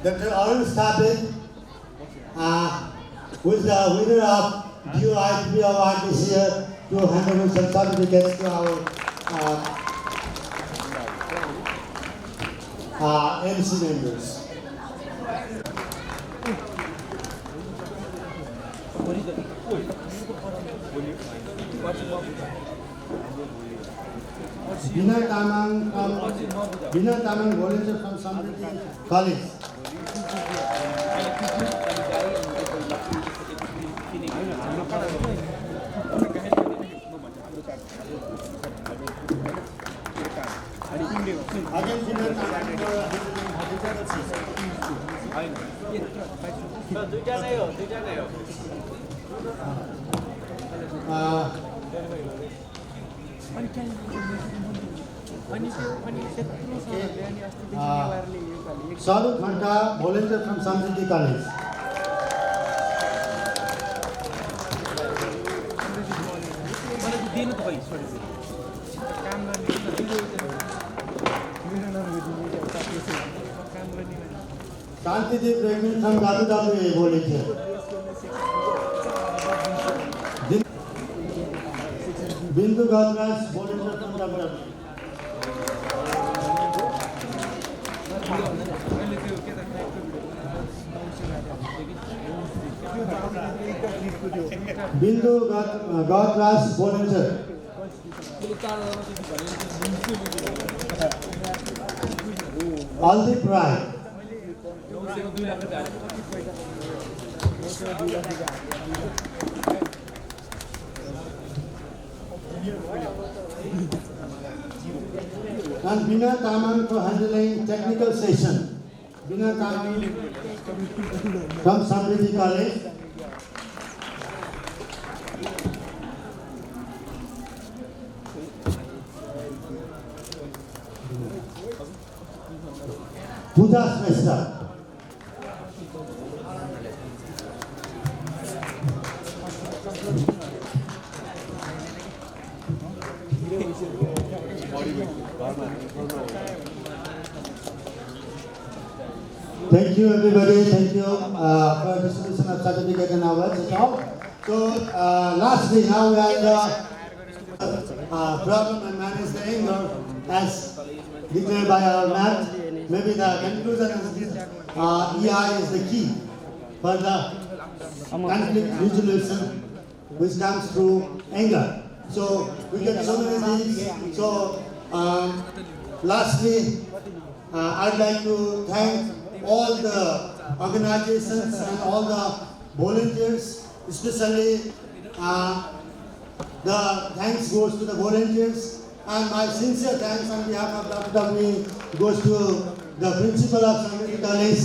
Dr. Arun Stafi, who is the winner of WWA award this year, to hand over some certificates to our MC members. Bina Tamang volunteer from Samriddhi College. Again, Bina Salu Khanta, volunteer from Samriddhi College. Shantideep Pregnant from WWA, volunteer. Bindu Gadras, volunteer from WWA. Bindu Gadras, volunteer. Aldeep Rai. And Bina Tamang for handling technical session. Bina Tamang from Samriddhi College. Puja Smesta. Thank you, everybody. Thank you for distribution of certificate and awards and all. So, lastly, now we are in the problem and manage the anger as declared by our map. Maybe the conclusion is this, EI is the key for the conflict resolution which comes through anger. So, we get so many things. So, lastly, I'd like to thank all the organizations and all the volunteers, especially the thanks goes to the volunteers, and my sincere thanks on behalf of WWA goes to the principal of Samriddhi College.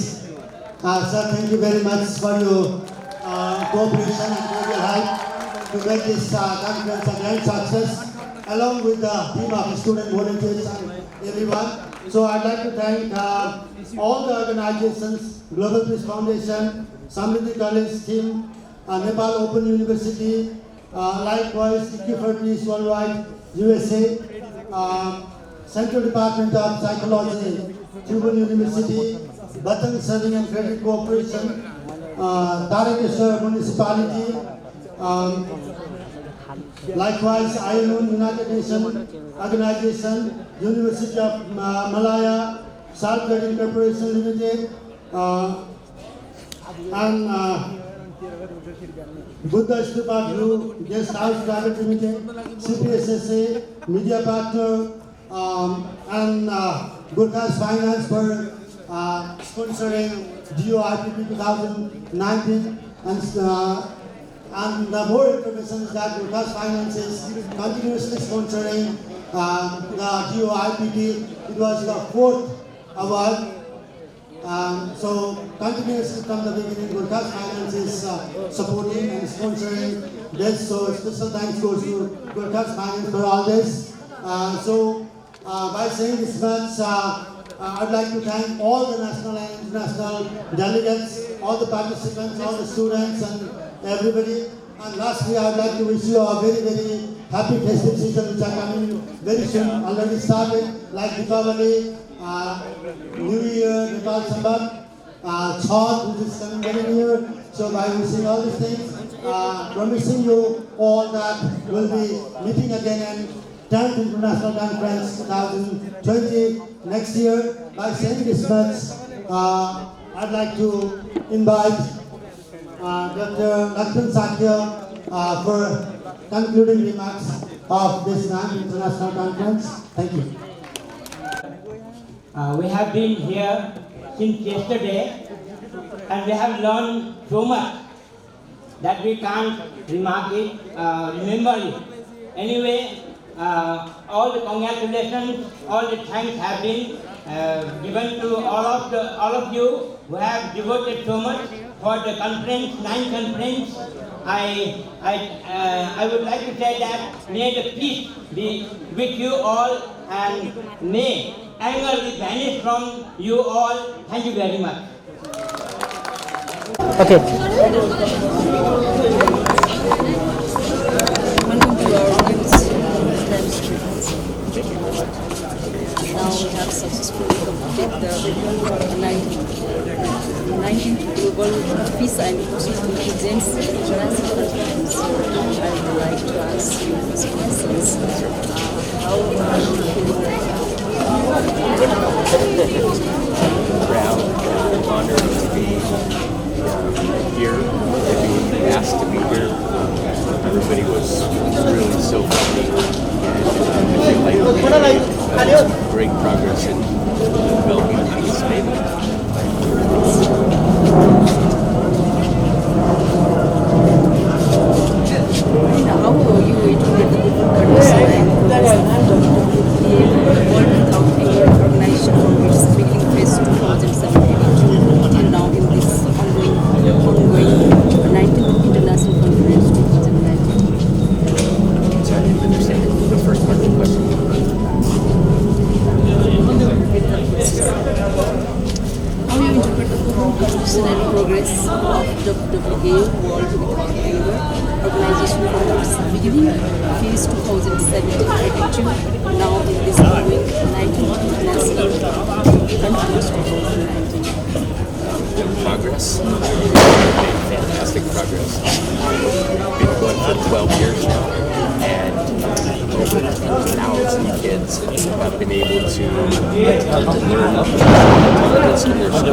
Sir, thank you very much for your cooperation and cordial help to make this conference a grand success, along with the team of student volunteers and everyone. So I'd like to thank all the organizations, Global Peace Foundation, Samriddhi College team, Nepal Open University, likewise Institute for Peace Worldwide, USA, Central Department of Psychology, Tribhuvan University, Batang Serving and Credit Corporation, Tarakeswar Municipality, likewise IUN, United Nations Organization, University of Malaya, Salt Trading Corporation Limited, and Buddha Stupa Group, Guest House Private Limited, CPSSA, Media Partner, and Gurkha's Finance for sponsoring DOIPP 2019. And the more information is that Gurkha's Finance is continuously sponsoring the DOIPP. It was the 4th award. So continuously from the beginning, Gurkha's Finance is supporting and sponsoring this. So special thanks goes to Gurkha's Finance for all this. By saying this much, I'd like to thank all the national and international delegates, all the participants, all the students and everybody. And lastly, I'd like to wish you a very, very happy festive season which are coming very soon. Already started, like Deepavali, New Year, Nepal Sambat, Chhath, which is coming very near. So by wishing all these things, promising you all that we'll be meeting again in 10th International Conference 2020 next year. By saying this much, I'd like to invite Dr. Lakshman Sakya for concluding remarks of this 9th International Conference. Thank you. We have been here since yesterday and we have learned so much that we can't remark it, remember it. Anyway, all the congratulations, all the thanks have been given to all of you who have devoted so much for the conference, 9th conference. I would like to say that may the peace be with you all and may anger be banished from you all. Thank you very much. Okay. Now we have successfully completed the 19th Global Peace and Intelligence International Conference. I would like to ask you first questions. How are you feeling right now? Proud and honored to be here, to be asked to be here. Everybody was really so friendly, and I feel like we made great progress in developing peace. How are you waiting with the different countries and World Without Anger organization from its beginning phase 2017 till now in this ongoing 19th International Conference 2019? Sorry, I didn't understand the first part of the question. How do you interpret the constitutional progress of WWA, World Without Anger organization from its beginning, phase 2017 attitude, now in this ongoing 19th International Conference 2019? Progress? Made fantastic progress. Been going for 12 years now, and over 10,000 kids have been able to learn intelligence in their schools. We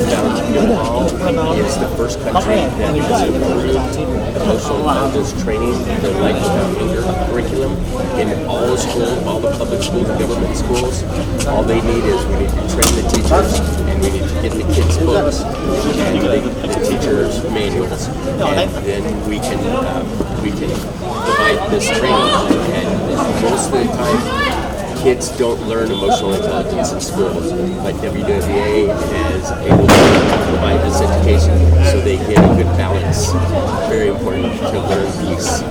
have found Nepal is the first country that has improved emotional intelligence training, the Life Without Anger curriculum in all the schools, all the public schools and government schools. All they need is we need to train the teachers, and we need to get the kids books and the teachers manuals, and then we can provide this training. And most of the time, kids don't learn emotional intelligence in schools, but WWA is able to provide this education so they get a good balance. Very important to learn peace.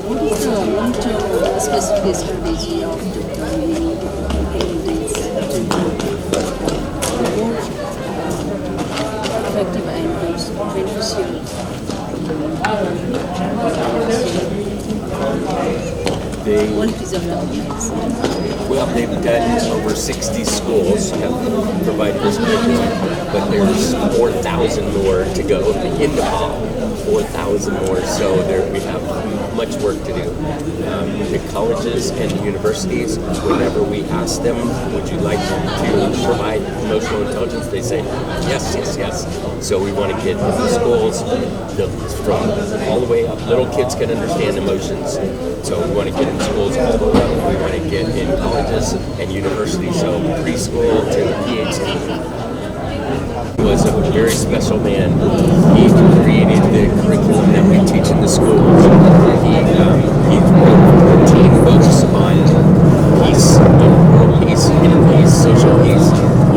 What is the long-term specific strategy of WWA more effective and beneficial? Qualities of the organization. Well, they've done over 60 schools have provided this curriculum, but there's 4,000 more to go in Nepal. 4,000 more, so we have much work to do. The colleges and the universities, whenever we ask them, would you like to provide emotional intelligence, they say yes, yes, yes. So we want to get the schools from all the way up. Little kids can understand emotions, so we want to get in schools all the way up. We want to get in colleges and universities, so preschool to PhD. He was a very special man. He created the curriculum that we teach in the schools. He wrote 13 books on peace, world peace, inner peace, social peace,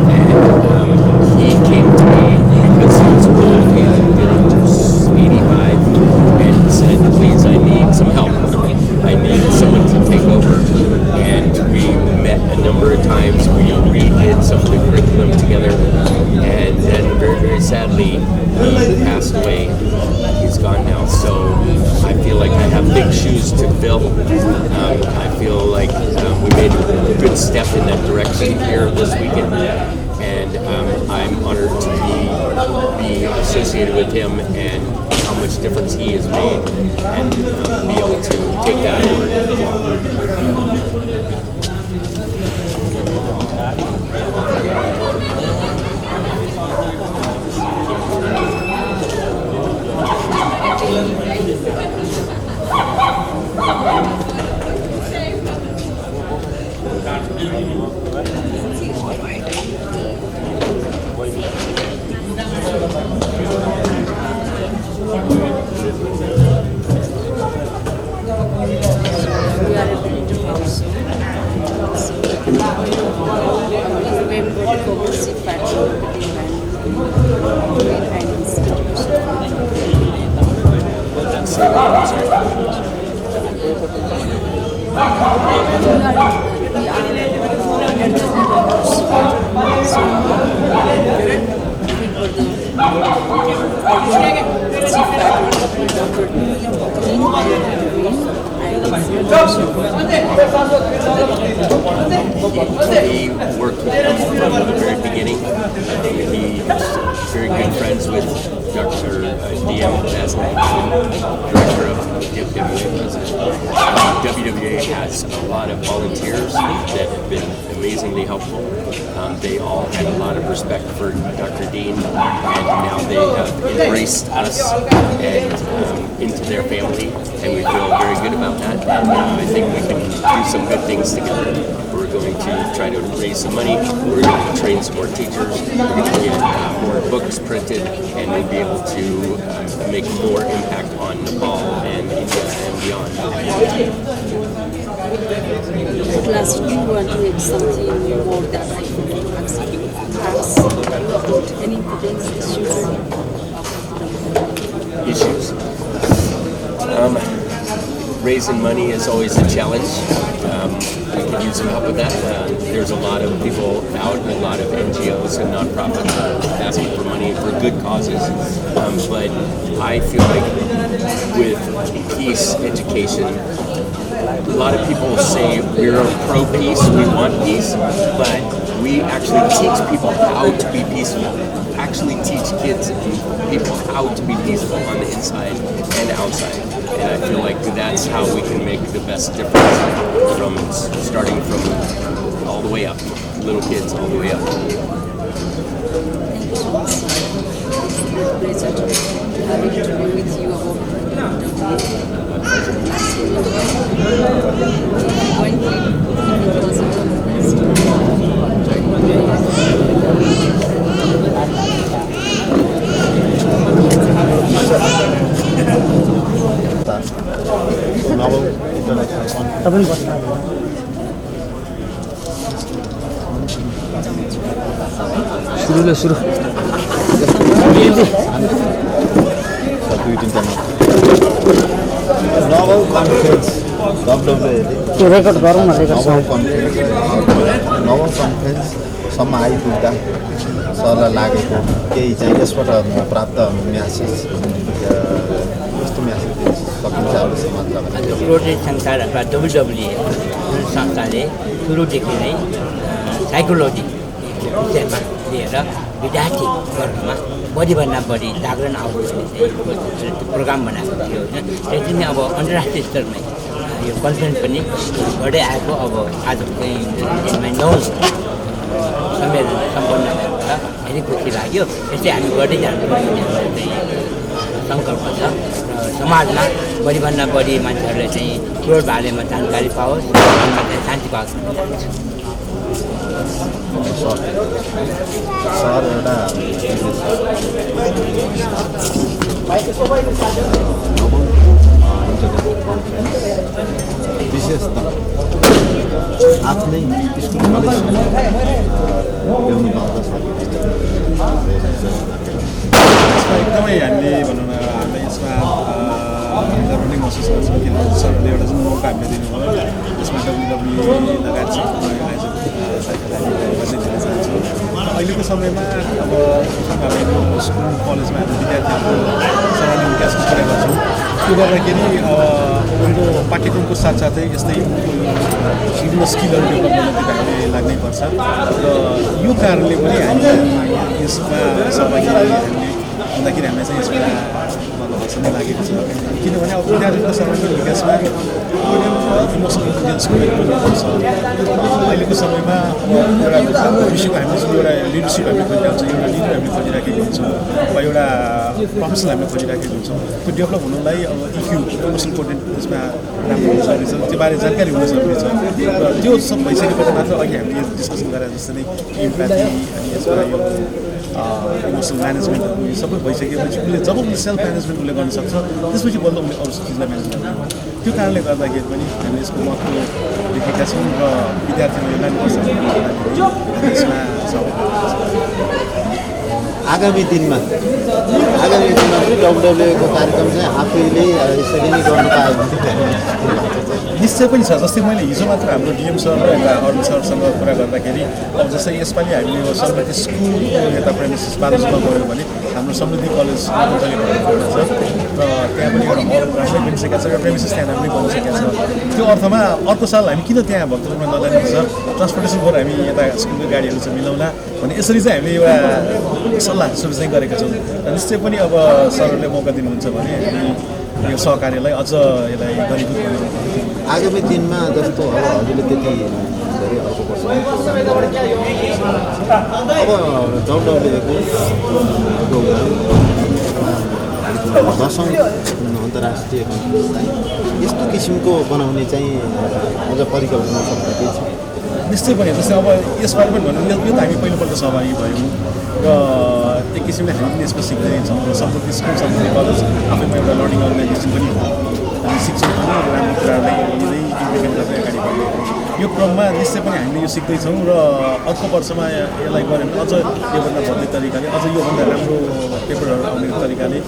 and he came to me because he was old, he was 85, and said, please, I need some help. I need someone to take over. And we met a number of times. We redid some of the curriculum together. And then very, very sadly, he passed away. He's gone now. So I feel like I have big shoes to fill. I feel like we made a good step in that direction here this weekend. And I'm honored to be associated with him and how much difference he has made and be able to take that over. He worked with him from the very beginning. He's very good friends with Dr. D.M. Basnick, director of WWA president. WWA has a lot of volunteers that have been amazingly helpful. They all had a lot of respect for Dr. Dean, and now they have embraced us and into their family, and we feel very good about that. And I think we can do some good things together. We're going to try to raise some money. We're going to train some more teachers. We're going to get more books printed, and we'll be able to make more impact on Nepal and India and beyond. Last, you want to add something more that I can ask about any potential issues. Raising money is always a challenge. We could use some help with that. There's a lot of people out, a lot of NGOs and nonprofits asking for money for good causes. But I feel like with peace education, a lot of people say we're pro-peace, we want peace, but we actually teach people how to be peaceful. Actually teach kids and people how to be peaceful on the inside and outside. And I feel like that's how we can make the best difference from starting from all the way up, little kids all the way up. Pleasure to have an interview with you about सुरु Nobel conference WWA त्यो record गरौँ न Nobel कन्फरेन्ससम्म आइपुग्दा सरलाई लागेको केही चाहिँ यसबाट प्राप्त म्यासेज कस्तो म्यासेज सकिन्छ अहिलेसम्म प्रोटेस्ट संस्था अथवा WWA जुन संस्थाले सुरुदेखि नै साइकोलोजी विषयमा लिएर विद्यार्थी वर्गमा बढीभन्दा बढी जागरण आओस् भन्ने चाहिँ प्रोग्राम बनाएको थियो होइन त्यसरी नै अब अन्तर्राष्ट्रिय स्तरमै यो कन्फरेन्स पनि गर्दै आएको अब आज चाहिँ यसमा 9 सम्मेलन सम्पन्न भएको छ धेरै खुसी लाग्यो यसै हामी गर्दै जानुपर्ने चाहिँ सङ्कल्प छ र समाजमा बढीभन्दा बढी मान्छेहरूले चाहिँ क्रोध बारेमा जानकारी पाओस् शान्ति पाओस् सर एउटा विशेष त आफ्नै स्कुल कलेज ल्याउनु पर्दछ एकदमै हामीले भनौँ न हामीलाई यसमा गर्व नै महसुस गर्छौँ किनभने सरले एउटा जुन मौका हामीले दिनुभयो यसमा WWA लगायत साइकोलाई दिन चाहन्छौँ अहिलेको समयमा अब हाम्रो स्कुल कलेजमा हामी विद्यार्थीहरूको सर्वाङ्गीण विकासको कुरा गर्छौँ त्यो गर्दाखेरि उनको पाठ्यक्रमको साथसाथै यस्तै विभिन्न स्किलहरू डेभलप गर्नतिर हामीले लाग्नै पर्छ र यो कारणले पनि हामी यसमा सहभागी हामीले हुँदाखेरि हामीलाई चाहिँ यसमा हर्ष नै लागेको छ किनभने अब विद्यार्थीको सर्वाङ्गीण विकासमा इमोसनल इन्टेलिजेन्सको एकदमै पर्छ अहिलेको समयमा एउटा भविष्यको हामीले जुन एउटा लिडरसिप हामीले खोजिरहेको छ एउटा लिडर हामीले खोजिराखेको हुन्छौँ वा एउटा प्रोफेसनल हामीले खोजिराखेको हुन्छौँ त्यो डेभलप हुनुलाई अब इक्यू इमोसनल पोटेन्ट त्यसमा राम्रो हुन सक्नेछ त्यो बारे जानकारी हुन सक्नेछ र त्यो सब भइसकेपछि मात्र अघि हामीले डिस्कसन गरेर जस्तै नै इम्प्याथी अनि यसमा यो इमोसनल म्यानेजमेन्टहरू यो सबै भइसकेपछि उसले जब उसले सेल्फ म्यानेजमेन्ट उसले गर्न सक्छ त्यसपछि बल्ल उसले अरू चिजलाई म्यानेज गर्न त्यो कारणले गर्दाखेरि पनि हामीले यसको महत्त्व देखेका छौँ र विद्यार्थीहरूले लानुपर्छ यसमा आगामी दिनमा पनि WWAको कार्यक्रम चाहिँ आफैले यसरी नै गर्नु पायो भने निश्चय पनि छ जस्तै मैले हिजो मात्र हाम्रो डिएम सर र यता अरुण सरसँग कुरा गर्दाखेरि अब जस्तै यसपालि हामीले यो समृद्धि स्कुलको यता प्रेमिसेस बालसमा गऱ्यौँ भने हाम्रो समृद्धि कलेज मजाले भएको छ र त्यहाँ पनि एउटा हल राम्रै बनिसकेको छ र प्रेमिसेस त्यहाँ राम्रै बनिसकेको छ त्यो अर्थमा अर्को साल हामी किन त्यहाँ भक्तपुरमा नजानुपर्छ ट्रान्सपोर्टेसन गरेर हामी यता स्कुलको गाडीहरू चाहिँ मिलाउला भने यसरी चाहिँ हामीले एउटा सल्लाह सुरु चाहिँ गरेका छौँ र निश्चय पनि अब सरहरूले मौका दिनुहुन्छ भने हामी यो सहकार्यलाई अझ यसलाई घनीभूत बनाउनु आगामी दिनमा जस्तो अब हजुरले त्यति धेरै अर्को वर्ष अब WWAको दशौँ अन्तर्राष्ट्रिय कन्फरेन्सलाई यस्तो किसिमको बनाउने चाहिँ अझ परिकल्पना सक्ने केही छ निश्चय पनि जस्तै अब यसपालि पनि भनौँ यो त हामी पहिलोपल्ट सहभागी भयौँ र एक किसिमले हामी पनि यसमा सिक्दै छौँ र समृद्धि स्कुल समृद्धि कलेज आफैमा एउटा लर्निङ अर्गनाइजेसन पनि हो हामी सिक्छौँ पनि राम्रो कुराहरूलाई लिँदै इम्प्लिमेन्ट गर्दै अगाडि बढ्दै यो क्रममा निश्चय पनि हामीले यो सिक्दैछौँ र अर्को वर्षमा यसलाई गऱ्यो भने अझ योभन्दा भव्य तरिकाले अझ योभन्दा राम्रो पेपरहरू आउने तरिकाले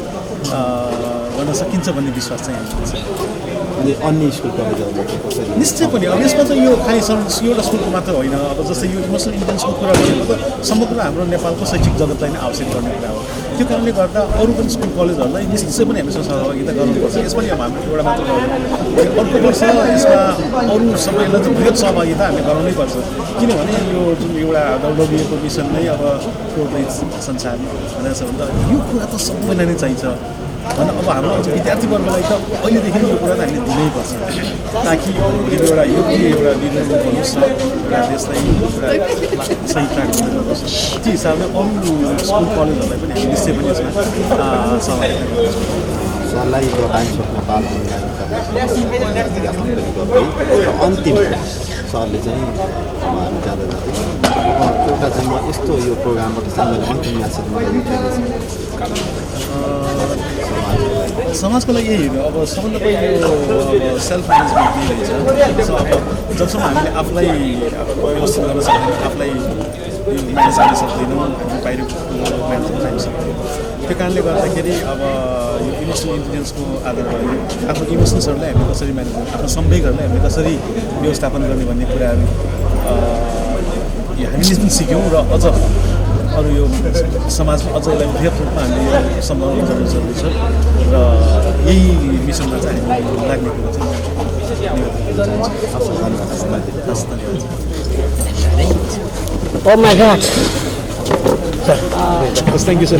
गर्न सकिन्छ भन्ने विश्वास चाहिँ हामीसँग छ अनि अन्य स्कुल कलेजहरू निश्चय पनि अब यसमा चाहिँ यो खालि एउटा स्कुलको मात्र होइन अब जस्तै यो इमोसनल इन्टेलिजेन्सको कुरा भनेको त समग्र हाम्रो नेपालको शैक्षिक जगतलाई नै आवश्यक गर्ने कुरा हो त्यो कारणले गर्दा अरू पनि स्कुल कलेजहरूलाई निश्चय पनि हामीसँग सहभागिता गर्नुपर्छ यसमा पनि अब हाम्रो एउटा मात्र अर्को वर्ष यसमा अरू सबैलाई चाहिँ बृहत सहभागिता हामीले गराउनै पर्छ किनभने यो जुन एउटा WWAको मिसन नै अब प्रोत्साहित संसार भनेर छ भने त यो कुरा त सबैलाई नै चाहिन्छ भने अब हाम्रो विद्यार्थीवर्गलाई त अहिलेदेखि यो कुरा त हामीले दिनैपर्छ ताकि एउटा योग्य एउटा लिडर बनोस् र एउटा देशलाई एउटा सही ट्र्याकमा ल्याओस् त्यो हिसाबले अरू स्कुल कलेजहरूलाई पनि हामी निश्चय पनि यसमा सहभागिता गर्छौँ सरलाई यो टाइम सक्न पाल्नु अन्तिम सरले चाहिँ अब हामी जाँदा जाँदै एउटा चाहिँ म यस्तो यो प्रोग्रामबाट चाहिँ मैले अन्तिम म्यासेज मलाई समाजको लागि यही हो अब सबभन्दा पहिलो यो सेल्फ म्यानेजमेन्ट नै रहेछ अब जबसम्म हामीले आफूलाई व्यवस्थित गर्न सक्दैनौँ आफूलाई यो म्यानेज गर्न सक्दैनौँ हामी बाहिरको म्यानेज गर्न सक्दैनौँ त्यो कारणले गर्दाखेरि अब यो इमोसनल इन्टेलिजेन्सको आधारमा आफ्नो इमोसन्सहरूलाई हामीले कसरी म्यानेज गर्ने आफ्नो संवेगहरूलाई हामीले कसरी व्यवस्थापन गर्ने भन्ने कुराहरू हामीले पनि सिक्यौँ र अझ अरू यो समाजमा अझ यसलाई बृहत रूपमा हामीले यो सम्भावना गर्न जरुरी छ र यही मिसनमा चाहिँ हामी लाग्ने कुरा चाहिँ Oh my God. Thank you, sir.